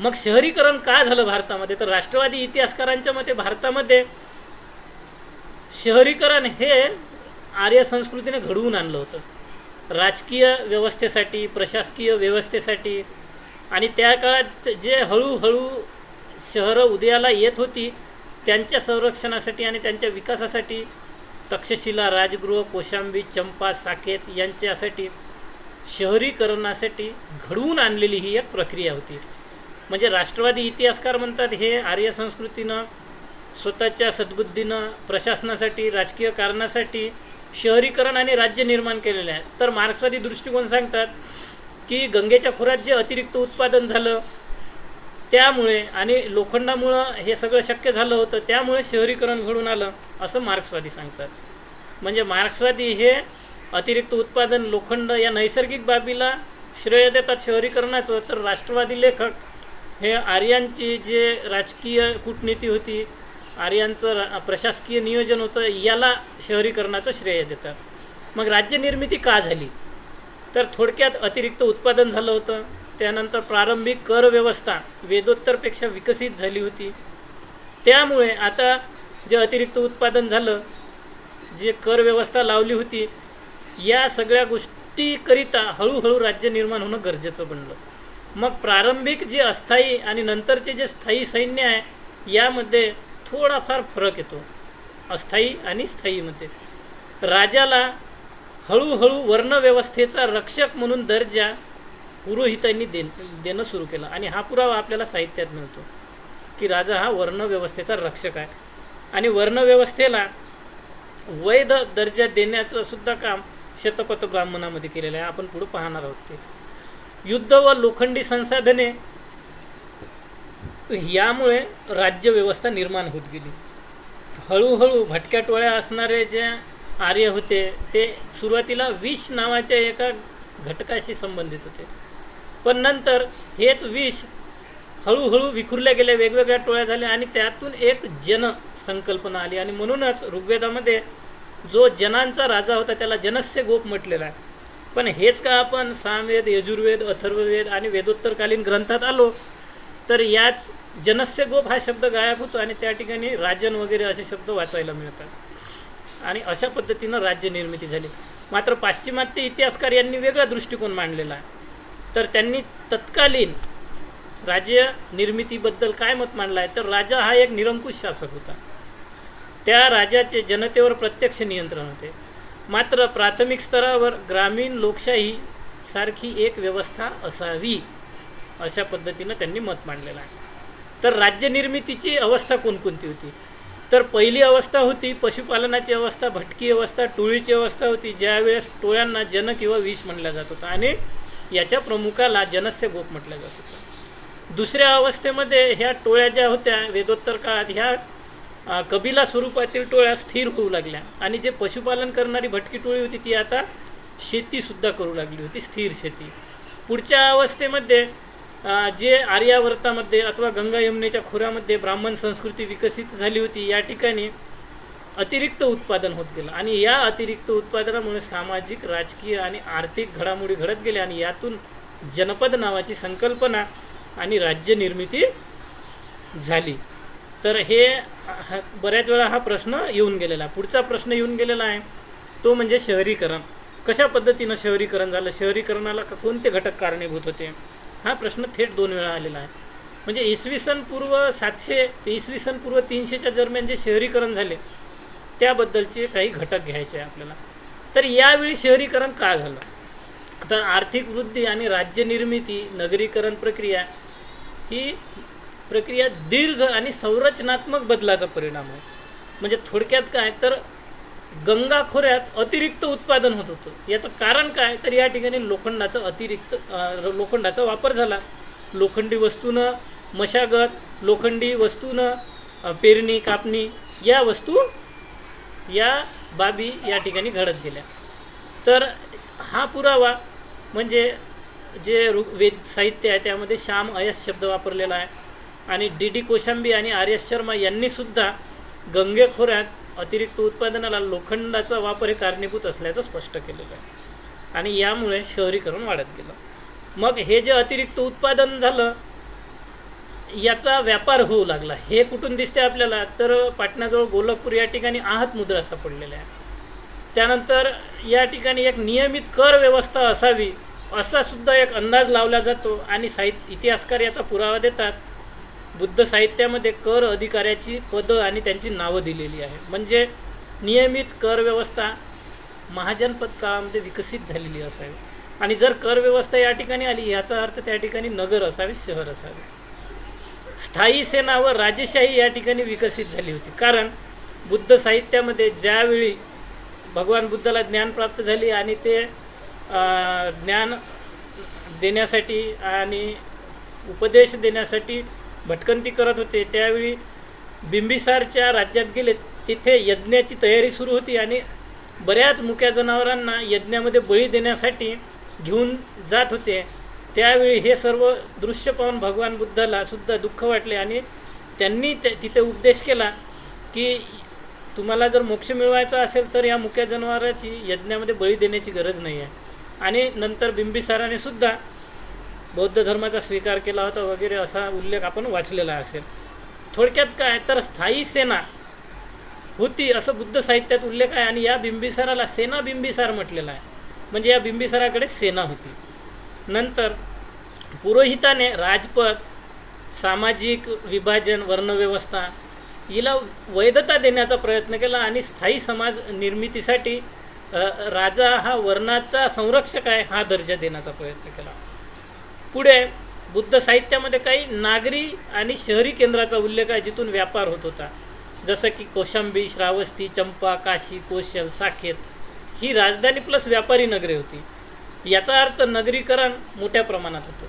मग शहरीकरण का झालं भारतामध्ये? तर राष्ट्रवादी इतिहासकारांच्या मते भारतामध्ये शहरीकरण हे आर्य संस्कृतीने घडवून आणलं होतं राजकीय व्यवस्थेसाठी, प्रशासकीय व्यवस्थेसाठी. आणि त्या काळात जे हळूहळू शहरं उदयाला येत होती त्यांच्या संरक्षणासाठी आणि त्यांच्या विकासासाठी तक्षशिला, राजगृह, कौशांबी, चंपा, साकेत यांच्यासाठी शहरीकरणासाठी घडवून आणलेली ही एक प्रक्रिया होती. म्हणजे राष्ट्रवादी इतिहासकार म्हणतात हे आर्य संस्कृतीनं स्वतःच्या सद्बुद्धीनं प्रशासनासाठी, राजकीय कारणासाठी शहरीकरण आणि राज्य निर्माण केलेले आहे. तर मार्क्सवादी दृष्टिकोन सांगतात की गंगेच्या खोऱ्यात जे अतिरिक्त उत्पादन झालं त्यामुळे आणि लोखंडामुळं हे सगळं शक्य झालं होतं, त्यामुळे शहरीकरण घडून आलं असं मार्क्सवादी सांगतात. म्हणजे मार्क्सवादी हे अतिरिक्त उत्पादन, लोखंड या नैसर्गिक बाबीला श्रेय देतात शहरीकरणाचं. तर राष्ट्रवादी लेखक हे आर्यांची जे राजकीय कूटनीती होती, आर्यांचं प्रशासकीय नियोजन होतं, याला शहरीकरणाचं श्रेय देतात. मग राज्यनिर्मिती का झाली? तर थोडक्यात अतिरिक्त उत्पादन झालं होतं. त्यानंतर प्रारंभिक कर व्यवस्था वेदोत्तरपेक्षा विकसित झाली होती. त्यामुळे आता जे अतिरिक्त उत्पादन झालं, जे कर व्यवस्था लावली होती, या सगळ्या गोष्टीकरिता हळूहळू राज्य निर्माण होणं गरजेचं बनलं. मग प्रारंभिक जे अस्थायी आणि नंतरचे जे स्थायी सैन्य आहे यामध्ये थोडाफार फरक येतो अस्थायी आणि स्थायीमध्ये. राजाला हळूहळू वर्णव्यवस्थेचा रक्षक म्हणून दर्जा पुरोहितांनी देणं सुरू केलं. आणि हा पुरावा आपल्याला साहित्यात मिळतो की राजा हा वर्णव्यवस्थेचा रक्षक आहे. आणि वर्णव्यवस्थेला वैध दर्जा देण्याचं सुद्धा काम शतपथ ब्राह्मणामध्ये केलेलं आहे. आपण पुढे पाहणार आहोत. ते युद्ध व लोखंडी संसाधने यामुळे राज्यव्यवस्था निर्माण होत गेली. हळूहळू भटक्या टोळ्या असणारे जे आर्य होते ते सुरुवातीला विष नावाच्या एका घटकाशी संबंधित होते, पण नंतर हेच विष हळूहळू विखुरल्या गेले, वेगवेगळ्या टोळ्या झाल्या आणि त्यातून एक जन संकल्पना आली. आणि म्हणूनच ऋग्वेदामध्ये जो जनांचा राजा होता त्याला जनस्य गोप म्हटलेला आहे. पण हेच का आपण सामवेद, यजुर्वेद, अथर्ववेद आणि वेदोत्तरकालीन ग्रंथात आलो तर याच जनस्य गोप हा शब्द गायब होतो आणि त्या ठिकाणी राजन वगैरे असे शब्द वाचायला मिळतात. आणि अशा पद्धतीनं राज्य निर्मिती झाली. मात्र पाश्चिमात्य इतिहासकार यांनी वेगळा दृष्टिकोन मांडलेला आहे. तर त्यांनी तत्कालीन राज्य निर्मितीबद्दल काय मत मांडलं आहे? तर राजा हा एक निरंकुश शासक होता. त्या राजाचे जनतेवर प्रत्यक्ष नियंत्रण होते. मात्र प्राथमिक स्तरावर ग्रामीण लोकशाही सारखी एक व्यवस्था असावी अशा पद्धतीनं त्यांनी मत मांडलेलं आहे. तर राज्य निर्मितीची अवस्था कोणकोणती होती? तर पहिली अवस्था होती पशुपालनाची अवस्था, भटकी अवस्था, टोळीची अवस्था होती, ज्यावेळेस टोळ्यांना जन किंवा विष म्हणलं जात होतं आणि याच्या प्रमुखाला जनस्य गोप म्हटलं जात होतं. दुसऱ्या अवस्थेमध्ये ह्या टोळ्या ज्या होत्या वेदोत्तर काळात ह्या कबिला स्वरूपातील टोळ्या स्थिर होऊ लागल्या आणि जे पशुपालन करणारी भटकी टोळी होती ती आता शेतीसुद्धा करू लागली होती, स्थिर शेती. पुढच्या अवस्थेमध्ये जे आर्यावर्तामध्ये अथवा गंगा यमुनेच्या खोऱ्यामध्ये ब्राह्मण संस्कृती विकसित झाली होती, या ठिकाणी अतिरिक्त उत्पादन होत गेलं आणि या अतिरिक्त उत्पादनामुळे सामाजिक, राजकीय आणि आर्थिक घडामोडी घडत गेल्या आणि यातून जनपद नावाची संकल्पना आणि राज्य निर्मिती झाली. तर हे बऱ्याच वेळा हा प्रश्न येऊन गेलेला आहे. पुढचा प्रश्न येऊन गेलेला आहे तो म्हणजे शहरीकरण. कशा पद्धतीनं शहरीकरण झालं, शहरीकरणाला कोणते घटक कारणीभूत होते, हा प्रश्न थेट 2 वेळा आलेला आहे. म्हणजे इसवी सन पूर्व 700 ते इसवी सन पूर्व 300च्या दरम्यान जे शहरीकरण झाले त्याबद्दलचे काही घटक घ्यायचे आहे आपल्याला. तर यावेळी शहरीकरण का झालं? तर आर्थिक वृद्धी आणि राज्य निर्मिती, नगरीकरण प्रक्रिया ही प्रक्रिया दीर्घ आणि संरचनात्मक बदलाचा परिणाम आहे. म्हणजे थोडक्यात काय तर गंगा खोऱ्यात अतिरिक्त उत्पादन होत होतं. याचं कारण काय तर या ठिकाणी लोखंडाचा वापर झाला. लोखंडी वस्तूनं मशागत, लोखंडी वस्तूनं पेरणी, कापणी या वस्तू या बाबी या ठिकाणी घडत गेल्या. तर हा पुरावा म्हणजे जे वेद साहित्य आहे त्यामध्ये श्याम अयस शब्द वापरलेला आहे आणि डी कोशांबी आणि आर्यस शर्मा यांनीसुद्धा गंगे खोऱ्यात अतिरिक्त उत्पादनाला लोखंडाचा वापर हे कारणीभूत असल्याचं स्पष्ट केलेलं आहे आणि यामुळे शहरीकरण वाढत गेलं. मग हे जे अतिरिक्त उत्पादन झालं याचा व्यापार होऊ लागला. हे कुठून दिसते आपल्याला, तर पाटणाजवळ गोलकपूर या ठिकाणी आहत मुद्रा सापडलेल्या आहे. त्यानंतर या ठिकाणी एक नियमित कर व्यवस्था असावी असा सुद्धा एक अंदाज लावला जातो आणि इतिहासकार याचा पुरावा देतात. बुद्ध साहित्यामध्ये कर अधिकाऱ्याची पदं आणि त्यांची नावं दिलेली आहे. म्हणजे नियमित कर व्यवस्था महाजनपद काळामध्ये विकसित झालेली असावी. आणि जर कर व्यवस्था या ठिकाणी आली याचा अर्थ त्या ठिकाणी नगर असावे, शहर असावे. स्थायी सेना व राजेशाही या ठिकाणी विकसित झाली होती. कारण बुद्ध साहित्यामध्ये ज्यावेळी भगवान बुद्धाला ज्ञान प्राप्त झाली आणि ते ज्ञान देण्यासाठी आणि उपदेश देण्यासाठी भटकंती करत होते, त्यावेळी बिंबिसारच्या राज्यात गेले. तिथे यज्ञाची तयारी सुरू होती आणि बऱ्याच मुक्या जनावरांना यज्ञामध्ये बळी देण्यासाठी घेऊन जात होते. त्यावेळी हे सर्व दृश्य पाहून भगवान बुद्धाला सुद्धा दुःख वाटले आणि त्यांनी तिथे उपदेश केला की तुम्हाला जर मोक्ष मिळवायचा असेल तर या मुक्या जनावराची यज्ञामध्ये बळी देण्याची गरज नाही आहे. आणि नंतर बिंबिसाराने सुद्धा बौद्ध धर्माचा स्वीकार केला होता वगैरे असा उल्लेख आपण वाचलेला असेल. थोडक्यात काय तर स्थायी सेना होती असं बुद्ध साहित्यात उल्लेख आहे. आणि या बिंबिसाराला सेना बिंबिसार म्हटलेलं आहे. म्हणजे या बिंबिसाराकडे सेना होती. नंतर पुरोहिताने राजपद, सामाजिक विभाजन, वर्णव्यवस्था हिला वैधता देण्याचा प्रयत्न केला आणि स्थायी समाज निर्मितीसाठी राजा हा वर्णाचा संरक्षक आहे हा दर्जा देण्याचा प्रयत्न केला. पुढे बुद्ध साहित्यामध्ये काही नागरी आणि शहरी केंद्राचा उल्लेख आहे जिथून व्यापार होत होता. जसं की कौशांबी, श्रावस्ती, चंपा, काशी, कौशल, साकेत ही राजधानी प्लस व्यापारी नगरे होती. याचा अर्थ नगरीकरण मोठ्या प्रमाणात होतं.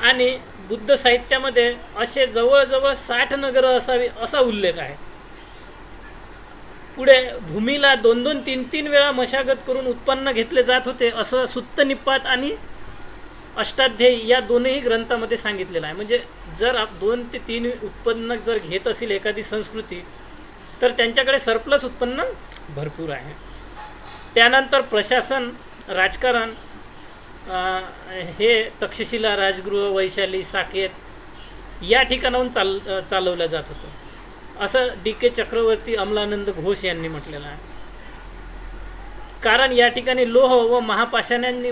आणि बुद्ध साहित्यामध्ये असे जवळजवळ 60 नगरं असावी असा उल्लेख आहे. पुढे भूमीला 2-2, 3-3 वेळा मशागत करून उत्पन्न घेतले जात होते असं सुत्त निपात आणि अष्टाध्यायी या दोनही ग्रंथामध्ये सांगितलेलं आहे. म्हणजे जर 2 ते 3 उत्पन्न जर घेत असेल एखादी संस्कृती तर त्यांच्याकडे सरप्लस उत्पन्न भरपूर आहे. त्यानंतर प्रशासन, राजकारण हे तक्षशिला, राजगृह, वैशाली, साकेत या ठिकाणाहून चालवलं जात होतं असं DK चक्रवर्ती, अमलानंद घोष यांनी म्हटलेलं आहे. कारण या ठिकाणी लोह महापाषाण्यांनी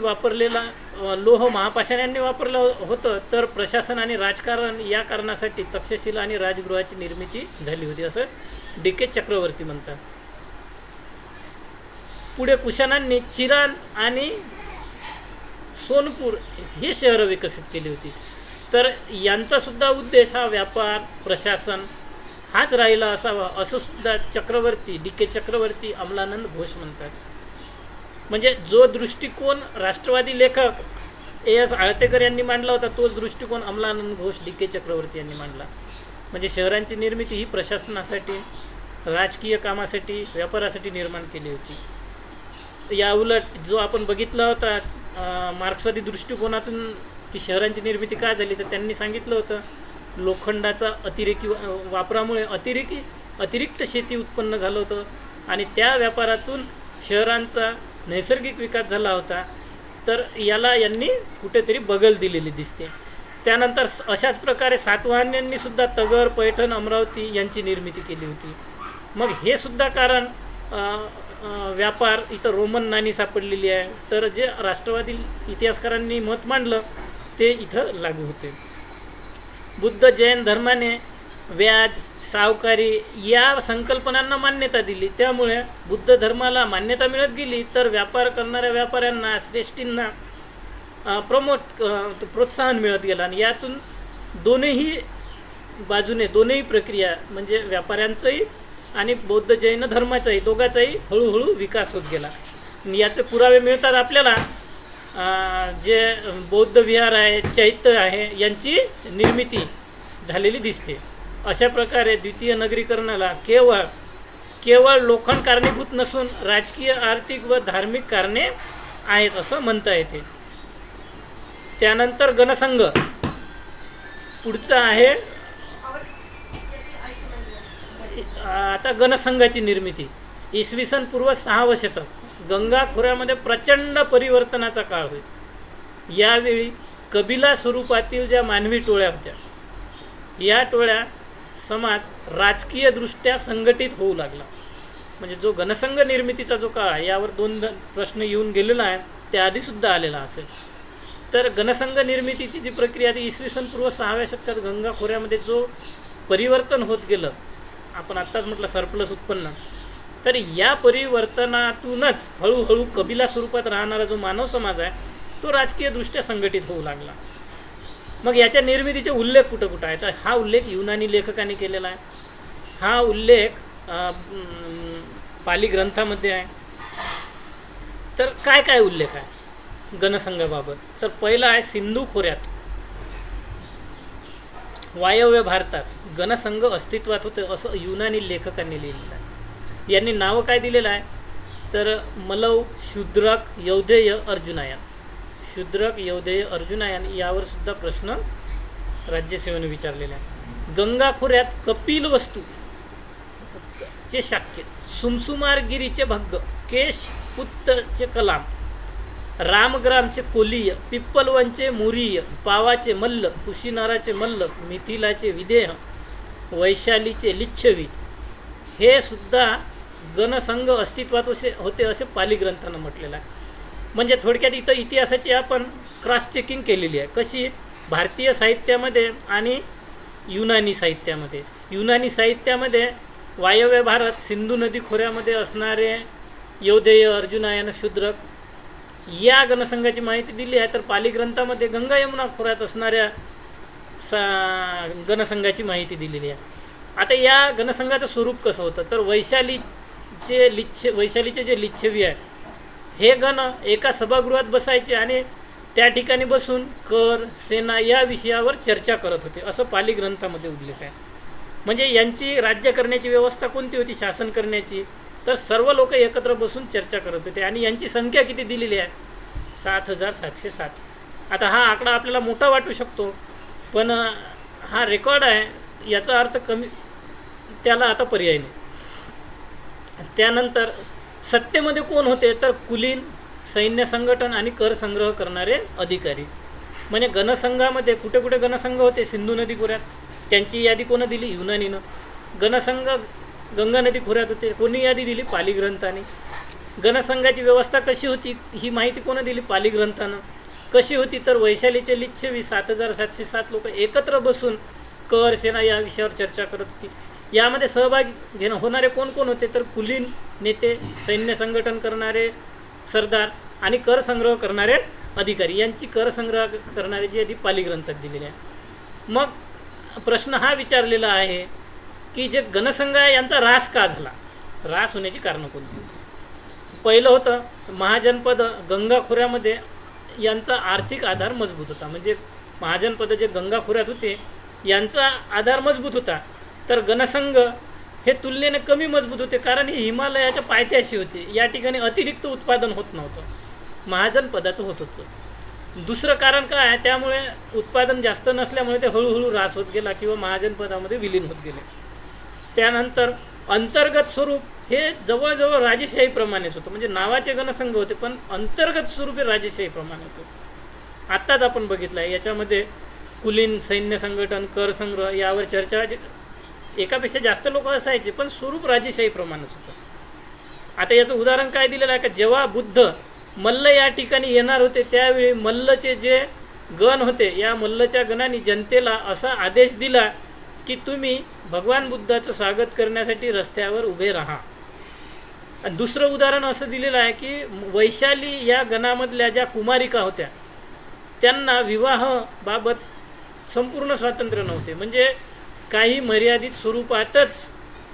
वापरलं होतं. तर प्रशासन आणि राजकारण या कारणासाठी तक्षशिला आणि राजगृहाची निर्मिती झाली होती असं DK चक्रवर्ती म्हणतात. पुढे कुशाणांनी चिरान आणि सोनपूर हे शहरं विकसित केली होती. तर यांचा सुद्धा उद्देश हा व्यापार, प्रशासन हाच राहिला असावा असं सुद्धा चक्रवर्ती, DK चक्रवर्ती, अमलानंद घोष म्हणतात. म्हणजे जो दृष्टिकोन राष्ट्रवादी लेखक AS आळतेकर यांनी मांडला होता तोच दृष्टिकोन अमलानंद घोष, DK चक्रवर्ती यांनी मांडला. म्हणजे शहरांची निर्मिती ही प्रशासनासाठी, राजकीय कामासाठी, व्यापारासाठी निर्माण केली होती. या उलट जो आपण बघितला होता मार्क्सवादी दृष्टिकोनातून की शहरांची निर्मिती काय झाली तर त्यांनी सांगितलं होतं लोखंडाचा अतिरेकी वापरामुळे अतिरिक्त शेती उत्पन्न झालं होतं आणि त्या व्यापारातून शहरांचा नैसर्गिक विकास झाला होता. तर याला यांनी कुठेतरी बगल दिलेली दिसते. त्यानंतर अशाच प्रकारे सातवाहनांनी सुद्धा तगर, पैठण, अमरावती यांची निर्मिती केली होती. मग हे सुद्धा कारण व्यापार, इथं रोमन नाणी सापडलेली आहे. तर जे राष्ट्रवादी इतिहासकारांनी मत मांडलं ते इथं लागू होते. बुद्ध जैन धर्माने व्याज, सावकारी या संकल्पनांना मान्यता दिली. त्यामुळे बुद्ध धर्माला मान्यता मिळत गेली. तर व्यापार करणाऱ्या व्यापाऱ्यांना, श्रेष्ठींना प्रोत्साहन मिळत गेलं आणि यातून दोन्ही बाजूने दोन्ही प्रक्रिया म्हणजे व्यापाऱ्यांचंही आणि बौद्ध जैन धर्माचाही दोघांचाही हळूहळू विकास होत गेला. याचे पुरावे मिळतात आपल्याला. जे बौद्ध विहार आहे, चैत्य आहे यांची निर्मिती झालेली दिसते. अशा प्रकारे द्वितीय नगरीकरणाला केवळ लोखंड कारणीभूत नसून राजकीय, आर्थिक व धार्मिक कारणे आहेत असं म्हणता येते. त्यानंतर गणसंघ पुढचा आहे. आता गणसंघाची निर्मिती इसवी सन पूर्व 6वे शतक गंगा खोऱ्यामध्ये प्रचंड परिवर्तनाचा काळ होईल. यावेळी कबिला स्वरूपातील ज्या मानवी टोळ्या होत्या या टोळ्या समाज राजकीयदृष्ट्या संघटित होऊ लागला. म्हणजे जो घनसंघ निर्मितीचा जो काळ आहे यावर दोन प्रश्न येऊन गेलेला आहे, त्याआधीसुद्धा आलेला असेल. तर घनसंघ निर्मितीची जी प्रक्रिया ती इसवी सन पूर्व 6व्या शतकात गंगा खोऱ्यामध्ये जो परिवर्तन होत गेलं, आपण आत्ताच म्हटलं सरप्लस उत्पन्न, तर या परिवर्तनातूनच हळूहळू कबिला स्वरूपात राहणारा जो मानव समाज आहे तो राजकीयदृष्ट्या संघटित होऊ लागला. मग याच्या निर्मितीचे उल्लेख कुठं कुठं आहे? तर हा उल्लेख युनानी लेखकांनी केलेला आहे. हा उल्लेख पाली ग्रंथामध्ये आहे. तर काय काय उल्लेख आहे गणसंघाबाबत? तर पहिला आहे सिंधू खोऱ्यात वायव्य भारतात गणसंघ अस्तित्वात होते असं युनानी लेखकांनी लिहिलेलं आहे. यांनी नावं काय दिलेलं आहे? तर मलव, शूद्रक, यौधेय, अर्जुनायन. शूद्रक, यौधेय, अर्जुनायन यावर सुद्धा प्रश्न राज्यसेवेने विचारलेला आहे. गंगा खोऱ्यात कपिल वस्तू चे शाक्य, सुमसुमारगिरीचे भग्ग, केशपुत्तचे कलाम, रामग्रामचे कोलीय, पिप्पलवनचे मुरीय, पावाचे मल्ल, कुशीनाराचे मल्ल, मिथिलाचे विदेह, वैशालीचे लिच्छवी हे सुद्धा गणसंघ अस्तित्वात होते असे पाली ग्रंथानं म्हटलेलं आहे. म्हणजे थोडक्यात इथं इतिहासाची आपण क्रॉस चेकिंग केलेली आहे. कशी? भारतीय साहित्यामध्ये आणि युनानी साहित्यामध्ये. युनानी साहित्यामध्ये वायव्य भारत सिंधू नदी खोऱ्यामध्ये असणारे यौधेय, अर्जुनायन, शूद्रक या गणसंघाची माहिती दिली आहे. तर पाली ग्रंथामध्ये गंगा यमुना खोऱ्यात असणाऱ्या गणसंघाची माहिती दिलेली आहे. आता या गणसंघाचं स्वरूप कसं होतं? तर वैशालीचे जे लिच्छवी आहे हे गण एका सभागृहात बसायचे आणि त्या ठिकाणी बसून कर, सेना या विषयावर चर्चा करत होते असं पाली ग्रंथामध्ये उल्लेख आहे. म्हणजे यांची राज्य करण्याची व्यवस्था कोणती होती? शासन करण्याची. तर सर्व लोक एकत्र बसून चर्चा करत होते आणि यांची संख्या किती दिलेली आहे? 7,707. आता हा आकडा आपल्याला मोठा वाटू शकतो, पण हा रेकॉर्ड आहे, याचा अर्थ कमी, त्याला आता पर्याय नाही. त्यानंतर सत्तेमध्ये कोण होते? तर कुलीन, सैन्य संघटन आणि कर संग्रह करणारे अधिकारी. म्हणजे गणसंघामध्ये कुठे कुठे गणसंघ होते? सिंधू नदी खोऱ्यात. त्यांची यादी कोणं दिली? युनानीनं. गणसंघ गंगा नदी खोऱ्यात होते. कोणी यादी दिली? पाली ग्रंथाने. गणसंघाची व्यवस्था कशी होती ही माहिती कोणं दिली? पाली ग्रंथानं. कशी होती? तर वैशालीचे लिच्छवी 7,707 लोक एकत्र बसून कर, सेना या विषयावर चर्चा करत होती. यामध्ये सहभागी होणारे कोण कोण होते? तर कुलीन नेते, सैन्य संघटन करणारे सरदार आणि कर संग्रह करणारे अधिकारी. यांची कर संग्रह करणाऱ्याची यादी पाली ग्रंथात दिलेली आहे. मग प्रश्न हा विचारलेला आहे की जे गणसंघ आहे यांचा ऱ्हास का झाला? ऱ्हास होण्याची कारणं कोणती होती? पहिलं होतं महाजनपद गंगा खोऱ्यामध्ये यांचा आर्थिक आधार मजबूत होता. म्हणजे महाजनपद जे गंगा खोऱ्यात होते यांचा आधार मजबूत होता. तर गणसंघ हे तुलनेने कमी मजबूत होते, कारण हे हिमालयाच्या पायथ्याशी होते. या ठिकाणी अतिरिक्त उत्पादन होत नव्हतं, महाजनपदाचं होत होतं. दुसरं कारण काय आहे? त्यामुळे उत्पादन जास्त नसल्यामुळे ते हळूहळू ऱ्हास होत गेला किंवा महाजनपदामध्ये विलीन होत गेले. त्यानंतर अंतर्गत स्वरूप हे जवळजवळ राजेशाहीप्रमाणेच होतं. म्हणजे नावाचे गणसंघ होते पण अंतर्गत स्वरूप हे राजेशाहीप्रमाणे होतं. आत्ताच आपण बघितलं आहे याच्यामध्ये कुलीन, सैन्य संघटन, कर संग्रह यावर चर्चा एकापेक्षा जास्त लोक असायचे पण स्वरूप राजेशाहीप्रमाणेच होतं. आता याचं उदाहरण काय दिलेलं आहे का? जेव्हा बुद्ध मल्ल या ठिकाणी येणार होते त्यावेळी मल्लचे जे गण होते या मल्लच्या गणांनी जनतेला असा आदेश दिला की तुम्ही भगवान बुद्धाचं स्वागत करण्यासाठी रस्त्यावर उभे राहा. आणि दुसरं उदाहरण असं दिलेलं आहे की वैशाली या गणामधल्या ज्या कुमारिका होत्या त्यांना विवाहाबाबत संपूर्ण स्वातंत्र्य नव्हते. म्हणजे काही मर्यादित स्वरूपातच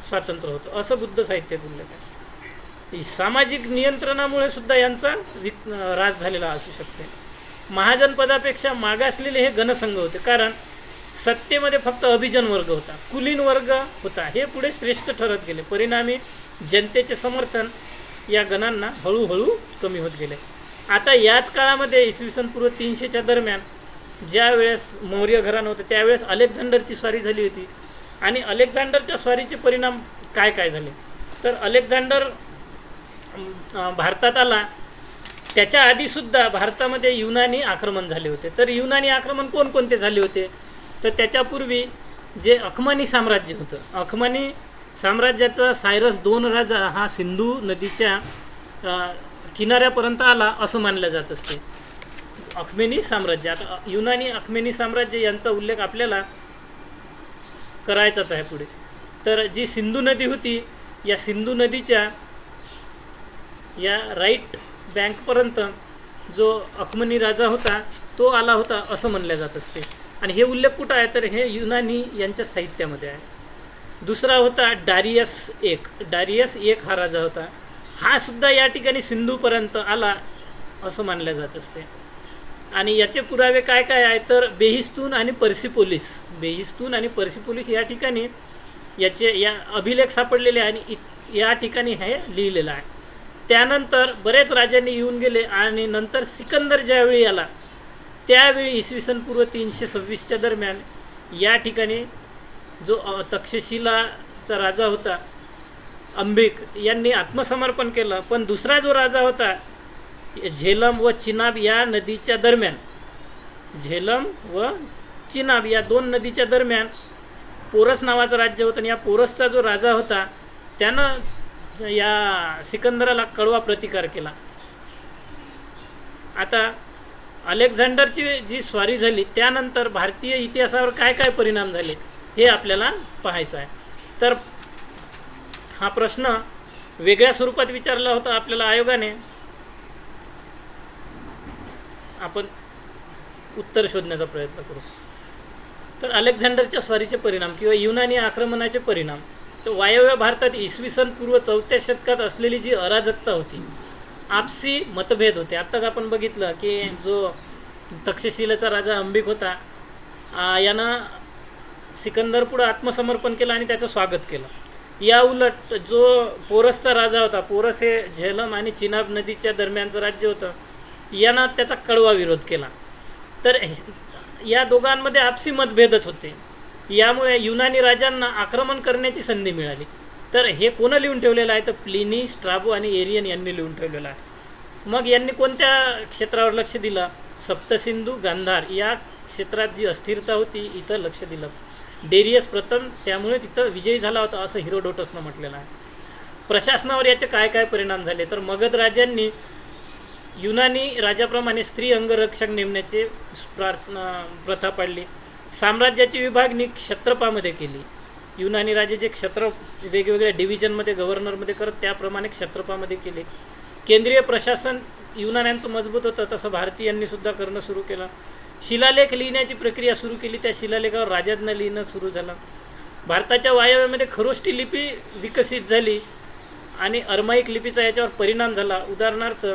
स्वातंत्र्य होतं असं बुद्ध साहित्यात उल्लेख आहे. सामाजिक नियंत्रणामुळे सुद्धा यांचा ऱ्हास झालेला असू शकते. महाजनपदापेक्षा मागासलेले हे गणसंघ होते, कारण सत्तेमध्ये फक्त अभिजन वर्ग होता, कुलीन वर्ग होता. हे पुढे श्रेष्ठ ठरत गेले. परिणामी जनतेचे समर्थन या गणांना हळूहळू कमी होत गेले. आता याच काळामध्ये इसवी सन पूर्व 300च्या दरम्यान ज्या वेळेस मौर्य घराणं होतं त्यावेळेस अलेक्झांडरची स्वारी झाली होती. आणि अलेक्झांडरच्या स्वारीचे परिणाम काय काय झाले? तर अलेक्झांडर भारतात आला त्याच्या आधीसुद्धा भारतामध्ये युनानी आक्रमण झाले होते. तर युनानी आक्रमण कोणकोणते झाले होते? तर त्याच्यापूर्वी जे अखमानी साम्राज्य होतं, अखमानी साम्राज्याचा सायरस 2 राजा हा सिंधू नदीच्या किनाऱ्यापर्यंत आला असं मानलं जात असते. अखमेनी साम्राज्य, आता युनानी अखमेनी साम्राज्य यांचा उल्लेख आपल्याला करायचाच आहे पुढे. तर जी सिंधू नदी होती, या सिंधू नदीच्या या राईट बँकपर्यंत जो अखमनी राजा होता तो आला होता असं म्हणलं जात असते. आणि हे उल्लेख कुठं आहे तर हे युनानी यांच्या साहित्यामध्ये आहे. दुसरा होता डारियस एक हा राजा होता. हा सुद्धा या ठिकाणी सिंधूपर्यंत आला असं मानलं जात असते. आणि याचे पुरावे काय काय आहे तर बेहिस्तून आणि पर्सिपोलिस या ठिकाणी याचे या अभिलेख सापडलेले आहे आणि या ठिकाणी हे लिहिलेलं आहे. त्यानंतर बरेच राजांनी येऊन गेले आणि नंतर सिकंदर ज्यावेळी आला त्यावेळी इसवी सन पूर्व 326च्या दरम्यान या ठिकाणी जो तक्षशिलाचा राजा होता अंबिक यांनी आत्मसमर्पण केलं. पण दुसरा जो राजा होता झेलम व चिनाब या नदीच्या दरम्यान, झेलम व चिनाब या 2 नदीच्या दरम्यान पोरस नावाचं राज्य होतं. आणि या पोरसचा जो राजा होता त्यानं या सिकंदराला कडवा प्रतिकार केला. आता अलेक्झांडरची जी स्वारी झाली त्यानंतर भारतीय इतिहासावर काय काय परिणाम झाले हे आपल्याला पाहायचं आहे. तर हा प्रश्न वेगळ्या स्वरूपात विचारला होता आपल्याला आयोगाने. आपण उत्तर शोधण्याचा प्रयत्न करू. तर अलेक्झांडरच्या स्वारीचे परिणाम किंवा युनानी आक्रमणाचे परिणाम. तर वायव्य भारतात इसवी सन पूर्व 4थ्या शतकात असलेली जी अराजकता होती, आपसी मतभेद होते. आत्ताच आपण बघितलं की जो तक्षशिलेचा राजा अंबिक होता यानं सिकंदर पुढं आत्मसमर्पण केलं आणि त्याचं स्वागत केलं. या उलट जो पोरसचा राजा होता, पोरस हे झेलम आणि चिनाब नदीच्या दरम्यानचं राज्य होतं, यानं त्याचा कडवा विरोध केला. तर या दोघांमध्ये आपसी मतभेदच होते. यामुळे युनानी राजांना आक्रमण करण्याची संधी मिळाली. तर हे कोणं लिहून ठेवलेलं आहे तर प्लिनी, स्ट्राबो आणि एरियन यांनी लिहून ठेवलेलं आहे. मग यांनी कोणत्या क्षेत्रावर लक्ष दिलं? सप्तसिंधू, गांधार या क्षेत्रात जी अस्थिरता होती इथं लक्ष दिलं. डेरियस प्रथम त्यामुळे तिथं विजयी झाला होता असं हिरोडोटसनं म्हटलेलं आहे. प्रशासनावर याचे काय काय परिणाम झाले तर मगध राजांनी युनानी राजाप्रमाणे स्त्री अंगरक्षक नेमण्याची प्रथा पाडली. साम्राज्याची विभागणी क्षत्रपामध्ये केली. युनानी राजे जे क्षत्र वेगवेगळ्या डिव्हिजनमध्ये गव्हर्नरमध्ये करत त्याप्रमाणे क्षत्रपामध्ये केले. केंद्रीय प्रशासन युनान्यांचं मजबूत होतं तसं भारतीयांनी सुद्धा करणं सुरू केलं. शिलालेख लिहिण्याची प्रक्रिया सुरू केली. त्या शिलालेखावर राजाज्ञा लिहिणं सुरू झालं. भारताच्या वायव्यामध्ये खरोष्टी लिपी विकसित झाली आणि अरमाईक लिपीचा याच्यावर परिणाम झाला. उदाहरणार्थ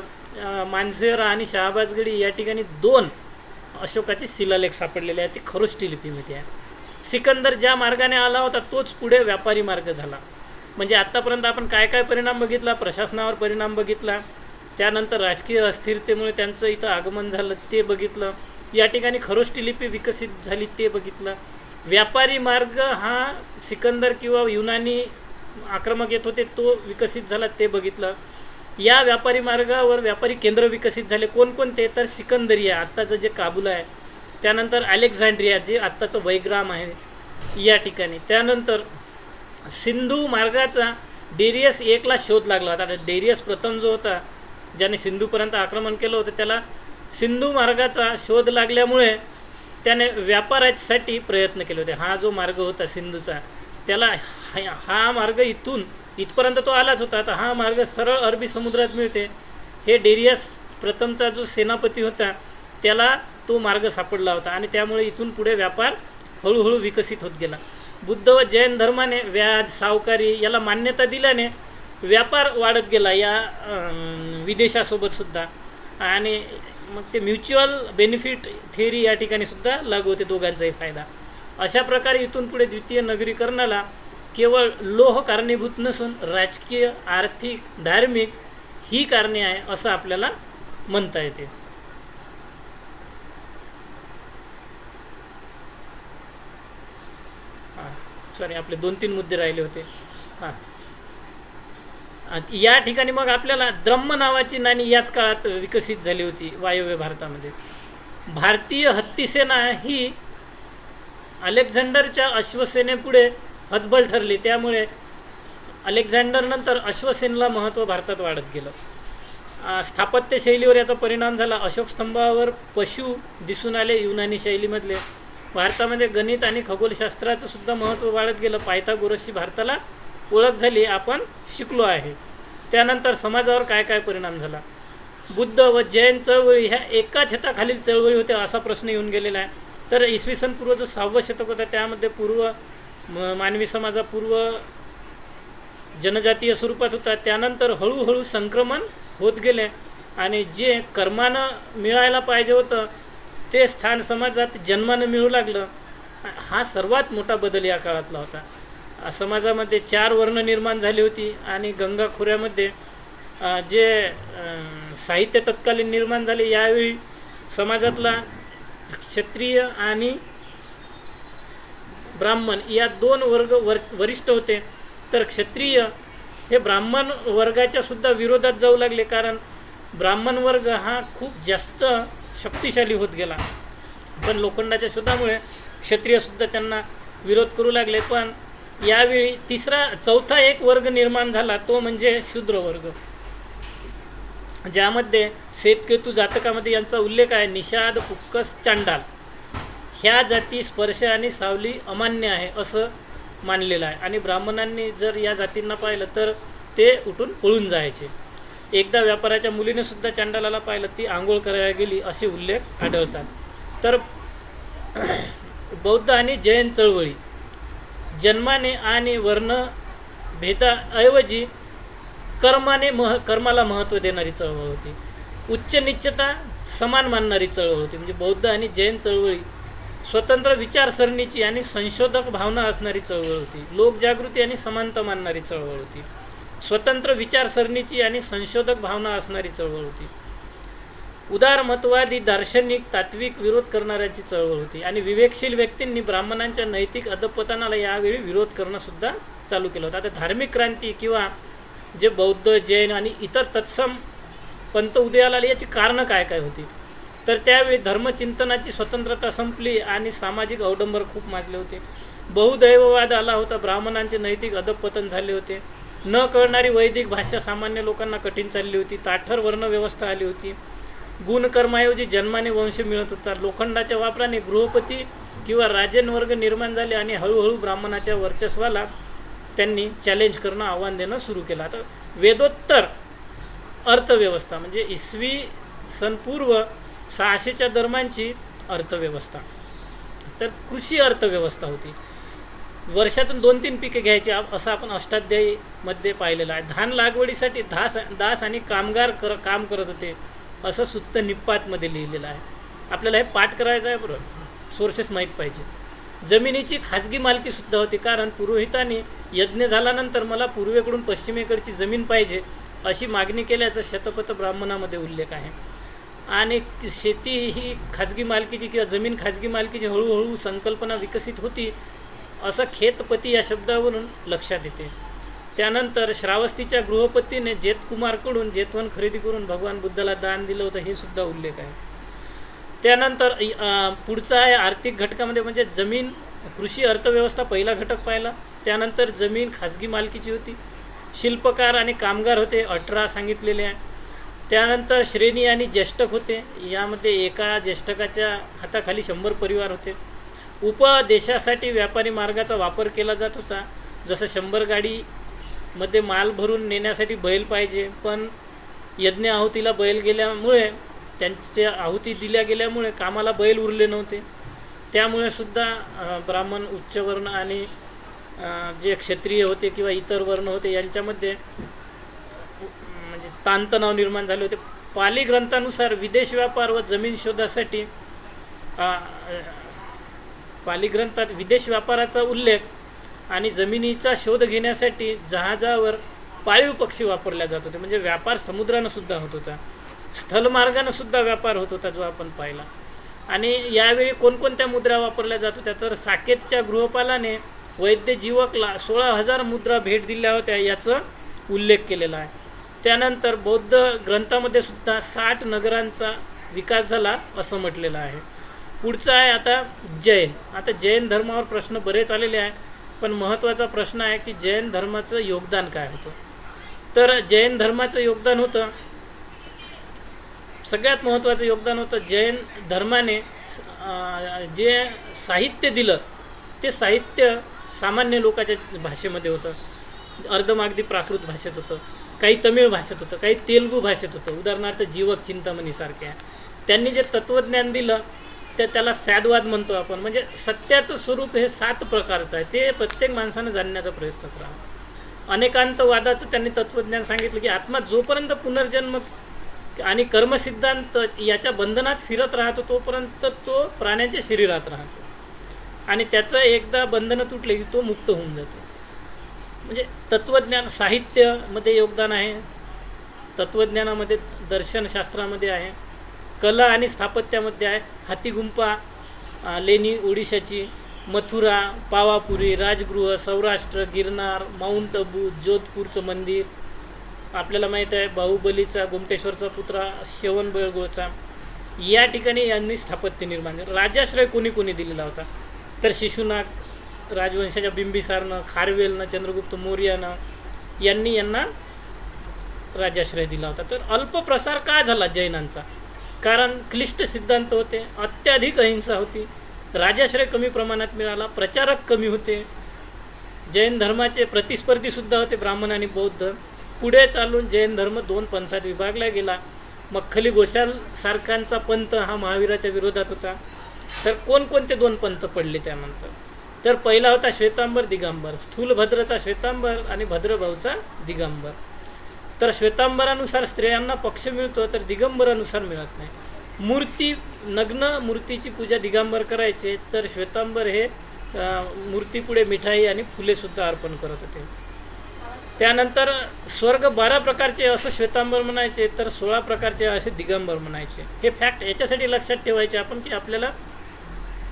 मानसेरा आणि शहाबाजगडी या ठिकाणी 2 अशोकाचे शिलालेख सापडलेले आहेत. ते खरोष्टी लिपीमध्ये आहे. सिकंदर ज्या मार्गाने आला होता तोच पुढे व्यापारी मार्ग झाला. म्हणजे आत्तापर्यंत आपण काय काय परिणाम बघितला? प्रशासनावर परिणाम बघितला, त्यानंतर राजकीय अस्थिरतेमुळे त्यांचं इथं आगमन झालं ते बघितलं, या ठिकाणी खरोष्टी लिपी विकसित झाली ते बघितलं, व्यापारी मार्ग हा सिकंदर किंवा युनानी आक्रमक येत होते तो विकसित झाला ते बघितलं. या व्यापारी मार्गावर व्यापारी केंद्र विकसित झाले. कोणकोणते तर सिकंदरिया आत्ताचं जे काबूल आहे, त्यानंतर अलेक्झांड्रिया जे आत्ताचं वैग्राम आहे या ठिकाणी, त्यानंतर सिंधू मार्गाचा डेरियस 1ला शोध लागला होता. आता डेरियस प्रथम जो होता ज्याने सिंधूपर्यंत आक्रमण केलं होतं त्याला सिंधू मार्गाचा शोध लागल्यामुळे त्याने व्यापारासाठी प्रयत्न केले होते. हा जो मार्ग होता सिंधूचा त्याला हा मार्ग इथपर्यंत तो आलाच होता. आता हा मार्ग सरळ अरबी समुद्रात मिळते. हे डेरियस प्रथमचा जो सेनापती होता त्याला तो मार्ग सापडला होता आणि त्यामुळे इथून पुढे व्यापार हळूहळू विकसित होत गेला. बुद्ध व जैन धर्माने व्याज, सावकारी याला मान्यता दिल्याने व्यापार वाढत गेला या विदेशासोबत सुद्धा. आणि मग ते म्युच्युअल बेनिफिट थेअरी या ठिकाणी सुद्धा लागू होते, दोघांचाही फायदा. अशा प्रकारे इथून पुढे द्वितीय नगरीकरणाला केवळ लोह कारणीभूत नसून राजकीय, आर्थिक, धार्मिक ही कारणे आहे असं आपल्याला म्हणता येते. सॉरी, आपले 2-3 मुद्दे राहिले होते. या ठिकाणी मग आपल्याला द्रम्म नावाची नाणी याच काळात विकसित झाली होती वायव्य भारतामध्ये. भारतीय हत्ती सेना ही अलेक्झांडरच्या अश्वसेनेपुढे हतबल ठरली. त्यामुळे अलेक्झांडरनंतर अश्वसेनेला महत्त्व भारतात वाढत गेलं. स्थापत्य शैलीवर याचा परिणाम झाला. अशोक स्तंभावर पशु दिसून आले युनानी शैलीमधले. भारतामध्ये गणित आणि खगोलशास्त्राचं सुद्धा महत्त्व वाढत गेलं. पायथागोरसची भारताला ओळख झाली, आपण शिकलो आहे. त्यानंतर समाजावर काय काय परिणाम झाला. बुद्ध व जैन चळवळी ह्या एका छताखालील चळवळी होत्या असा प्रश्न येऊन गेलेला आहे. तर इसवी सन पूर्व जो 6वं शतक होतं त्यामध्ये मानवी समाजा पूर्व जनजातीय स्वरूपात होता. त्यानंतर हळूहळू संक्रमण होत गेले आणि जे कर्मानं मिळायला पाहिजे होतं ते स्थान समाजात जन्मानं मिळू लागलं. हा सर्वात मोठा बदल या काळातला होता. समाजामध्ये 4 वर्ण निर्माण झाली होती आणि गंगा खोऱ्यामध्ये जे साहित्य तत्कालीन निर्माण झाले. यावेळी समाजातला क्षत्रिय आणि ब्राह्मण या 2 वर्ग वरिष्ठ होते. तर क्षत्रिय हे ब्राह्मण वर्गाच्या सुद्धा विरोधात जाऊ लागले, कारण ब्राह्मण वर्ग हा खूप जास्त शक्तिशाली होत गेला. पण लोखंडाच्या शोधामुळे क्षत्रियसुद्धा त्यांना विरोध करू लागले. पण यावेळी चौथा एक वर्ग निर्माण झाला, तो म्हणजे शूद्र वर्ग, ज्यामध्ये श्वेतकेतू जातकामध्ये यांचा उल्लेख आहे. निषाद, पुक्कस, चांडाल ह्या जाती स्पर्श आणि सावली अमान्य आहे असं मानलेलं आहे. आणि ब्राह्मणांनी जर या जातींना पाहिलं तर ते उठून पळून जायचे. एकदा व्यापाराच्या मुलीने सुद्धा चांडालाला पाहिलं, ती आंघोळ करायला गेली असे उल्लेख आढळतात. तर बौद्ध आणि जैन चळवळी जन्माने आणि वर्ण भेदाऐवजी कर्माला महत्त्व देणारी चळवळ होती. उच्च निश्चता समान मानणारी चळवळ होती. म्हणजे बौद्ध आणि जैन चळवळी स्वतंत्र विचारसरणीची आणि संशोधक भावना असणारी चळवळ होती. लोकजागृती आणि समानता मानणारी चळवळ होती. स्वतंत्र विचारसरणीची आणि संशोधक भावना असणारी चळवळ होती. उदारमतवादी दार्शनिक तात्विक विरोध करणाऱ्याची चळवळ होती. आणि विवेकशील व्यक्तींनी ब्राह्मणांच्या नैतिक अधपतनाला यावेळी विरोध करणं सुद्धा चालू केलं होतं. आता धार्मिक क्रांती किंवा जे बौद्ध जैन आणि इतर तत्सम पंथ उदयाला आले याची कारणं काय काय होती. तर त्यावेळी धर्मचिंतनाची स्वतंत्रता संपली आणि सामाजिक अवडंबर खूप माजले होते. बहुदैववाद आला होता. ब्राह्मणांचे नैतिक अधपतन झाले होते. न कळणारी वैदिक भाषा सामान्य लोकांना कठीण चालली होती. ताठर वर्णव्यवस्था आली होती. गुणकर्माऐवजी जन्माने वंश मिळत होता. लोखंडाच्या वापराने गृहपती किंवा राजन वर्ग निर्माण झाले आणि हळूहळू ब्राह्मणाच्या वर्चस्वाला त्यांनी चॅलेंज करणं, आव्हान देणं सुरू केलं. आता वेदोत्तर अर्थव्यवस्था म्हणजे इसवी सन पूर्व 600च्या दरम्यानची अर्थव्यवस्था तर कृषी अर्थव्यवस्था होती. वर्षातून 2-3 पिके घ्यायची असं आपण अष्टाध्यायीमध्ये पाहिलेलं आहे. धान लागवडीसाठी दास आणि कामगार काम करत होते असं सुत्त निपातमध्ये लिहिलेलं आहे. आपल्याला हे पाठ करायचं आहे, बरोबर, सोर्सेस माहीत पाहिजे. जमिनीची खाजगी मालकीसुद्धा होती, कारण पुरोहितांनी यज्ञ झाल्यानंतर मला पूर्वेकडून पश्चिमेकडची जमीन पाहिजे अशी मागणी केल्याचं शतपथ ब्राह्मणामध्ये उल्लेख आहे. आणि शेती ही खाजगी मालकीची किंवा जमीन खाजगी मालकीची हळूहळू संकल्पना विकसित होती असं खेतपती या शब्दावरून लक्षात येते. त्यानंतर श्रावस्तीच्या गृहपतीने जेतकुमारकडून जेतवन खरेदी करून भगवान बुद्धाला दान दिलं होतं हे सुद्धा उल्लेख आहे. त्यानंतर पुढचा आहे आर्थिक घटकामध्ये म्हणजे जमीन, कृषी अर्थव्यवस्था पहिला घटक पाहिला. त्यानंतर जमीन खाजगी मालकीची होती. शिल्पकार आणि कामगार होते 18 सांगितलेले आहे. त्यानंतर श्रेणी आणि ज्येष्ठक होते. यामध्ये एका ज्येष्ठकाच्या हाताखाली 100 परिवार होते. उपदेशासाठी व्यापारी मार्गाचा वापर केला जात होता. जसं 100 गाडीमध्ये माल भरून नेण्यासाठी बैल पाहिजे, पण यज्ञ आहुतीला बैल गेल्यामुळे त्यांच्या आहुती दिल्या गेल्यामुळे कामाला बैल उरले नव्हते. त्यामुळे सुद्धा ब्राह्मण उच्चवर्ण आणि जे क्षत्रिय होते किंवा इतर वर्ण होते यांच्यामध्ये म्हणजे ताणतणाव निर्माण झाले होते. पाली ग्रंथानुसार विदेश व्यापार व जमीन शोधासाठी पाली ग्रंथात विदेश व्यापाराचा उल्लेख आणि जमिनीचा शोध घेण्यासाठी जहाजावर पाळीव पक्षी वापरल्या जात होते. म्हणजे व्यापार समुद्रानं सुद्धा होत होता. स्थलमार्गानं सुद्धा व्यापार होत होता जो आपण पाहिला. आणि यावेळी कोणकोणत्या मुद्रा वापरल्या जात होत्या तर साकेतच्या गृहपालाने वैद्य जीवकला 16,000 मुद्रा भेट दिल्या होत्या याचा उल्लेख केलेला आहे. त्यानंतर बौद्ध ग्रंथामध्ये सुद्धा 60 नगरांचा विकास झाला असं म्हटलेलं आहे. पुढचं आहे आता जैन. आता जैन धर्मावर प्रश्न बरेच आलेले आहे, पण महत्त्वाचा प्रश्न आहे की जैन धर्माचं योगदान काय होतं. तर जैन धर्माचं योगदान होतं, सगळ्यात महत्त्वाचं योगदान होतं जैन धर्माने जे साहित्य दिलं ते साहित्य सामान्य लोकांच्या भाषेमध्ये होतं. अर्धमागधी प्राकृत भाषेत होतं, काही तमिळ भाषेत होतं, काही तेलुगू भाषेत होतं. उदाहरणार्थ जीवक चिंतामणीसारखे आहे. त्यांनी जे तत्त्वज्ञान दिलं त्याला सॅदवाद म्हणतो आपण. म्हणजे सत्याचं स्वरूप हे 7 प्रकारचं आहे, ते प्रत्येक माणसानं जाणण्याचा प्रयत्न करावा. अनेकांतवादाचं त्यांनी तत्त्वज्ञान सांगितलं की आत्मा जोपर्यंत पुनर्जन्म आणि कर्मसिद्धांत याच्या बंधनात फिरत राहतो तोपर्यंत तो प्राण्याच्या शरीरात राहतो, आणि त्याचं एकदा बंधनं तुटले की तो मुक्त होऊन जातो. म्हणजे तत्त्वज्ञान साहित्यामध्ये योगदान आहे, तत्त्वज्ञानामध्ये दर्शनशास्त्रामध्ये आहे, कला आणि स्थापत्यामध्ये आहे. हातीगुंफा लेणी ओडिशाची, मथुरा, पावापुरी, राजगृह, सौराष्ट्र, गिरनार, माउंट अबू, जोधपूरचं मंदिर, आपल्याला माहीत आहे बाहुबलीचा गोमटेश्वरचा पुत्रा श्रवणबेळगोळचा, या ठिकाणी यांनी स्थापत्य निर्माण केलं. राजाश्रय कोणी कोणी दिलेला होता तर शिशुनाग राजवंशाच्या बिंबिसारनं, खारवेलनं, चंद्रगुप्त मौर्यानं यांना राजाश्रय दिला होता. तर अल्पप्रसार का झाला जैनांचा? कारण क्लिष्ट सिद्धांत होते, अत्याधिक अहिंसा होती, राजाश्रय कमी प्रमाणात मिळाला, प्रचारक कमी होते. जैन धर्माचे प्रतिस्पर्धीसुद्धा होते ब्राह्मण आणि बौद्ध. पुढे चालून जैन धर्म 2 पंथात विभागला गेला. मख्खली गोशाल सारखांचा पंथ हा महावीराच्या विरोधात होता. तर कोणकोणते 2 पंथ पडले त्यानंतर? तर पहिला होता श्वेतांबर दिगंबर, स्थूलभद्रचा श्वेतांबर आणि भद्रभाऊचा दिगंबर. तर श्वेतांबरानुसार स्त्रियांना पक्ष मिळतो, तर दिगंबरानुसार मिळत नाही. मूर्ती, नग्न मूर्तीची पूजा दिगंबर करायचे, तर श्वेतांबर हे मूर्तीपुढे मिठाई आणि फुलेसुद्धा अर्पण करत होते. त्यानंतर स्वर्ग 12 प्रकारचे असं श्वेतांबर म्हणायचे, तर 16 प्रकारचे असे दिगंबर म्हणायचे. हे फॅक्ट याच्यासाठी लक्षात ठेवायचे आपण की आपल्याला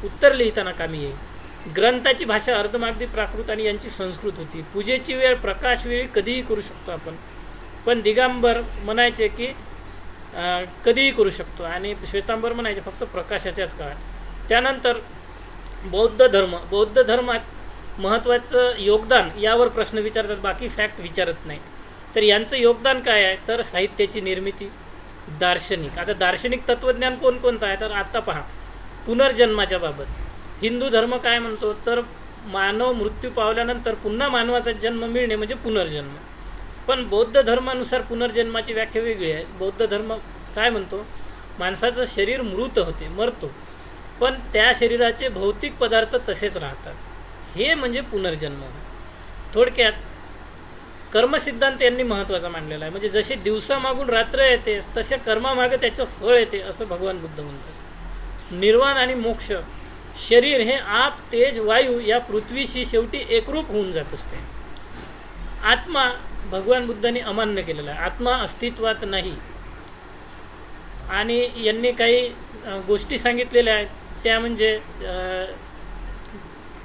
उत्तर लिहिताना कामी येईल. ग्रंथाची भाषा अर्धमागधी प्राकृत आणि यांची संस्कृत होती. पूजेची वेळ प्रकाश वेळी कधीही करू शकतो आपण, पण दिगंबर म्हणायचे की कधीही करू शकतो, आणि श्वेतांबर म्हणायचे फक्त प्रकाशाच्याच काळात. त्यानंतर बौद्ध धर्मात महत्त्वाचं योगदान यावर प्रश्न विचारतात, बाकी फॅक्ट विचारत नाही. तर यांचं योगदान काय आहे? तर साहित्याची निर्मिती, दार्शनिक. आता दार्शनिक तत्त्वज्ञान कोणकोणतं आहे? तर आता पहा, पुनर्जन्माच्या बाबत हिंदू धर्म काय म्हणतो? तर मानव मृत्यू पावल्यानंतर पुन्हा मानवाचा जन्म मिळणे म्हणजे पुनर्जन्म. पण बौद्ध धर्मानुसार पुनर्जन्माची व्याख्या वेगळी आहे. बौद्ध धर्म काय म्हणतो? माणसाचं शरीर मृत होते, मरतो, पण त्या शरीराचे भौतिक पदार्थ तसेच राहतात, हे म्हणजे पुनर्जन्म. थोडक्यात कर्मसिद्धांत यांनी महत्त्वाचा मांडलेला आहे. म्हणजे जसे दिवसामागून रात्र येते तसे कर्मामागे त्याचं फळ येते, असं भगवान बुद्ध म्हणतात. निर्वाण आणि मोक्ष, शरीर हे आप, तेज, वायू या पृथ्वीशी शेवटी एकरूप होऊन जात असते. आत्मा भगवान बुद्धांनी अमान्य केलेला आहे, आत्मा अस्तित्वात नाही. आणि यांनी काही गोष्टी सांगितलेल्या आहेत, त्या म्हणजे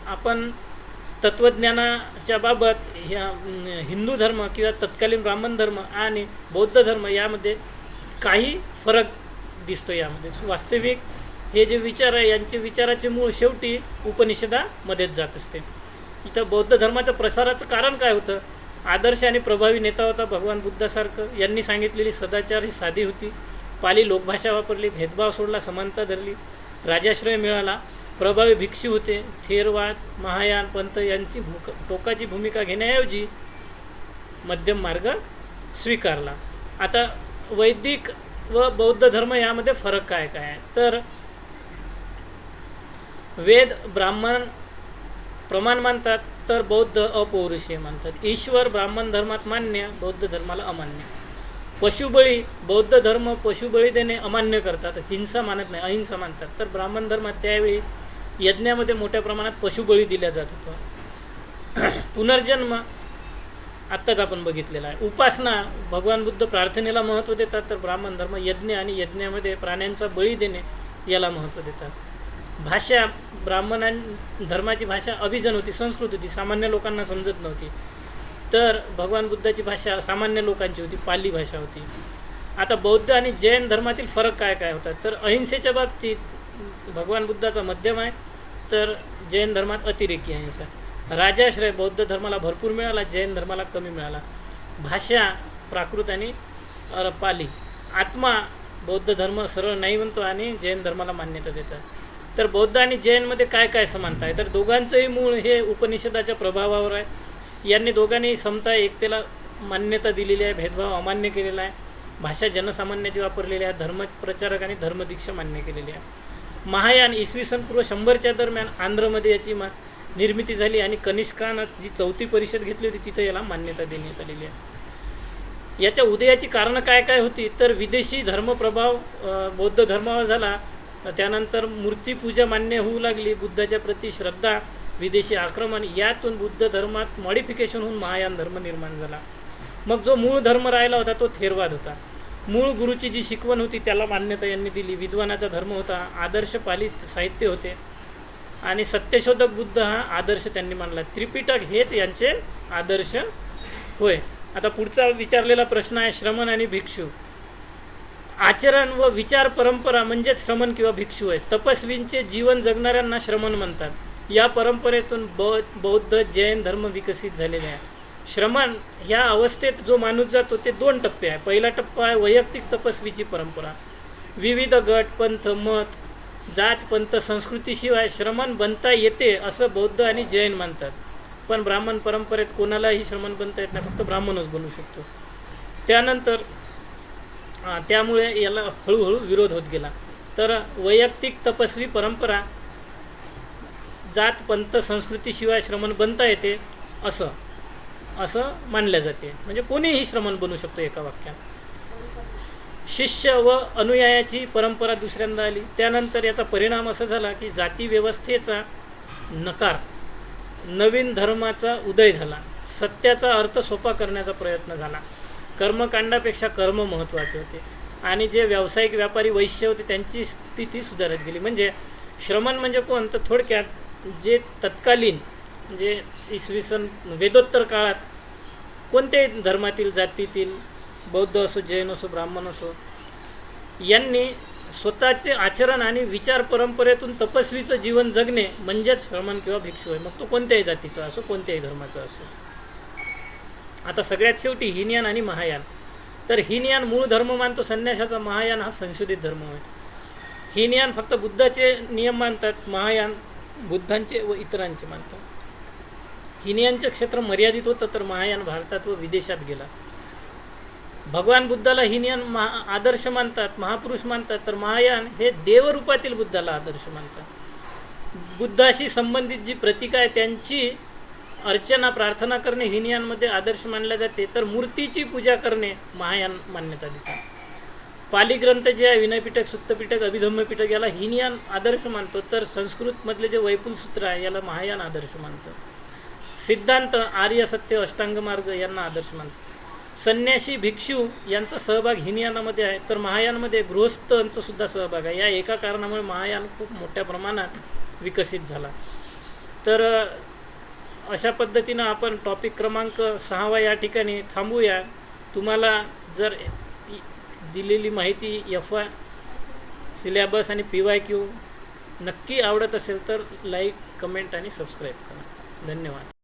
आपण तत्त्वज्ञानाच्या बाबत ह्या हिंदू धर्म किंवा तत्कालीन ब्राह्मण धर्म आणि बौद्ध धर्म यामध्ये काही फरक दिसतो. यामध्ये वास्तविक हे जे विचार आहे यांचे विचाराचे मूळ शेवटी उपनिषदामध्येच जात असते. इथं बौद्ध धर्माच्या प्रसाराचं कारण काय होतं? आदर्श आणि प्रभावी नेता होता भगवान बुद्धासारखं. यांनी सांगितलेली सदाचार ही साधी होती, पाली लोकभाषा वापरली, भेदभाव सोडला, समानता धरली, राजाश्रय मिळाला, प्रभावी भिक्षू होते. थेरवाद, महायान पंथ यांची टोकाची भूमिका घेण्याऐवजी मध्यम मार्ग स्वीकारला. आता वैदिक व बौद्ध धर्म यामध्ये फरक काय काय आहे? तर वेद ब्राह्मण प्रमाण मानतात, तर बौद्ध अपौरुषीय मानतात. ईश्वर ब्राह्मण धर्मात मान्य, बौद्ध धर्माला अमान्य. पशुबळी, बौद्ध धर्म पशुबळी देणे अमान्य करतात, हिंसा मानत नाही, अहिंसा मानतात. तर ब्राह्मण धर्मात त्यावेळी यज्ञामध्ये मोठ्या प्रमाणात पशुबळी दिल्या जात होतं. पुनर्जन्म आत्ताच आपण बघितलेला आहे. उपासना, भगवान बुद्ध प्रार्थनेला महत्त्व देतात, तर ब्राह्मण धर्म यज्ञ आणि यज्ञामध्ये प्राण्यांचा बळी देणे याला महत्त्व देतात. भाषा, ब्राह्मणां धर्माची भाषा अभिजन होती, संस्कृत होती, सामान्य लोकांना समजत नव्हती. तर भगवान बुद्धाची भाषा सामान्य लोकांची होती, पाली भाषा होती. आता बौद्ध आणि जैन धर्मातील फरक काय काय होतात? तर अहिंसेच्या बाबतीत भगवान बुद्धाचा मध्यम आहे, तर जैन धर्मात अतिरेकी अहिंसा. राजाश्रय बौद्ध धर्माला भरपूर मिळाला, जैन धर्माला कमी मिळाला. भाषा प्राकृत आणि पाली. आत्मा बौद्ध धर्म सरळ नाही म्हणतो आणि जैन धर्माला मान्यता देतात. तर बौद्ध आणि जैनमध्ये काय काय समानता आहे, तर दोघांचंही मूळ हे उपनिषदाच्या प्रभावावर आहे. यांनी दोघांनी समता एकतेला मान्यता दिलेली आहे, भेदभाव अमान्य केलेला आहे. भाषा जनसामान्याची वापरलेली आहे, धर्मप्रचारक आणि धर्मदीक्षा मान्य केलेली आहे. महायान इसवी सन पूर्व 100च्या दरम्यान आंध्रमध्ये याची निर्मिती झाली आणि कनिष्कानं जी 4थी परिषद घेतली होती तिथं याला मान्यता देण्यात आलेली आहे. याच्या उदयाची कारणं काय काय होती, तर विदेशी धर्मप्रभाव बौद्ध धर्मावर झाला. त्यानंतर मूर्तीपूजा मान्य होऊ लागली, बुद्धाच्या प्रति श्रद्धा, विदेशी आक्रमण, यातून बुद्ध धर्मात मॉडिफिकेशन होऊन महायान धर्म निर्माण झाला. मग जो मूळ धर्म राहिला होता तो थेरवाद होता. मूळ गुरुची जी शिकवण होती त्याला मान्यता यांनी दिली. विद्वानाचा धर्म होता, आदर्श पालित साहित्य होते आणि सत्यशोधक बुद्ध हा आदर्श त्यांनी मानला. त्रिपिटक हेच यांचे आदर्श होय. आता पुढचा विचारलेला प्रश्न आहे श्रमण आणि भिक्षू. आचरण व विचार परंपरा म्हणजेच श्रमण किंवा भिक्षू आहे. तपस्वींचे जीवन जगणाऱ्यांना श्रमण म्हणतात. या परंपरेतून बौद्ध जैन धर्म विकसित झालेले आहे. श्रमण ह्या अवस्थेत जो माणूस जातो ते 2 टप्पे आहे. पहिला टप्पा आहे वैयक्तिक तपस्वीची परंपरा. विविध गट, पंथ, मत, जात, पंथ, संस्कृतीशिवाय श्रमण बनता येते असं बौद्ध आणि जैन मानतात. पण ब्राह्मण परंपरेत कोणालाही श्रमण बनता येत नाही, फक्त ब्राह्मणच बनू शकतो. त्यानंतर त्यामुळे याला हळूहळू विरोध होत गेला. तर वैयक्तिक तपस्वी परंपरा, जात, पंथ, संस्कृतीशिवाय श्रमण बनता येते असं मानले जाते. म्हणजे कोणीही श्रमण बनू शकतो एका वाक्यात. शिष्य व अनुयायाची परंपरा दुसऱ्यांदा आली. त्यानंतर याचा परिणाम असा झाला की जाती व्यवस्थेचा नकार, नवीन धर्माचा उदय झाला. सत्याचा अर्थ सोपा करण्याचा प्रयत्न झाला. कर्मकांडापेक्षा कर्म महत्त्वाचे होते आणि जे व्यावसायिक व्यापारी वैश्य होते त्यांची स्थिती सुधारत गेली. म्हणजे श्रमण म्हणजे कोण, तर थोडक्यात जे तत्कालीन म्हणजे इसवी सन वेदोत्तर काळात कोणत्याही धर्मातील, जातीतील, बौद्ध असो, जैन असो, ब्राह्मण असो, यांनी स्वतःचे आचरण आणि विचार परंपरेतून तपस्वीचं जीवन जगणे म्हणजेच श्रमण किंवा भिक्षू आहे. मग तो कोणत्याही जातीचा असो, कोणत्याही धर्माचा असो. आता सगळ्यात शेवटी हीनयान आणि महायान. तर हीनयान मूळ धर्म मानतो संन्यासाचा, महायान हा संशोधित धर्म आहे. हीनयान फक्त बुद्धाचे नियम मानतात, महायान बुद्धांचे व इतरांचे मानतात. हीनयानचे क्षेत्र मर्यादित होतं, तर महायान भारतात व विदेशात गेला. भगवान बुद्धाला हीनयान आदर्श मानतात, महापुरुष मानतात, तर महायान हे देवरूपातील बुद्धाला आदर्श मानतात. बुद्धाशी संबंधित जी प्रतीक आहे त्यांची अर्चना, प्रार्थना करणे हीनयानमध्ये आदर्श मानले जाते. तर मूर्तीची पूजा करणे महायान मान्यता देतात. पाली ग्रंथ जे आहे विनयपिटक, सुत्तपिटक, अभिधम्मपिटक याला हीनयान आदर्श मानतो. तर संस्कृतमधले जे वैपुल सूत्र आहे याला महायान आदर्श मानतो. सिद्धांत, आर्य सत्य, अष्टांग मार्ग यांना आदर्श मानतो. संन्यासी, भिक्षू यांचा सहभाग हीनयानामध्ये आहे, तर महायानमध्ये गृहस्थांचा सुद्धा सहभाग आहे. या एका कारणामुळे महायान खूप मोठ्या प्रमाणात विकसित झाला. तर अशा पद्धतीनं आपण टॉपिक क्रमांक 6 या ठिकाणी थांबूया. तुम्हाला जर दिलेली माहिती FY सिलेबस आणि PYQ नक्की आवडत असेल तर लाईक, कमेंट आणि सबस्क्राईब करा. धन्यवाद.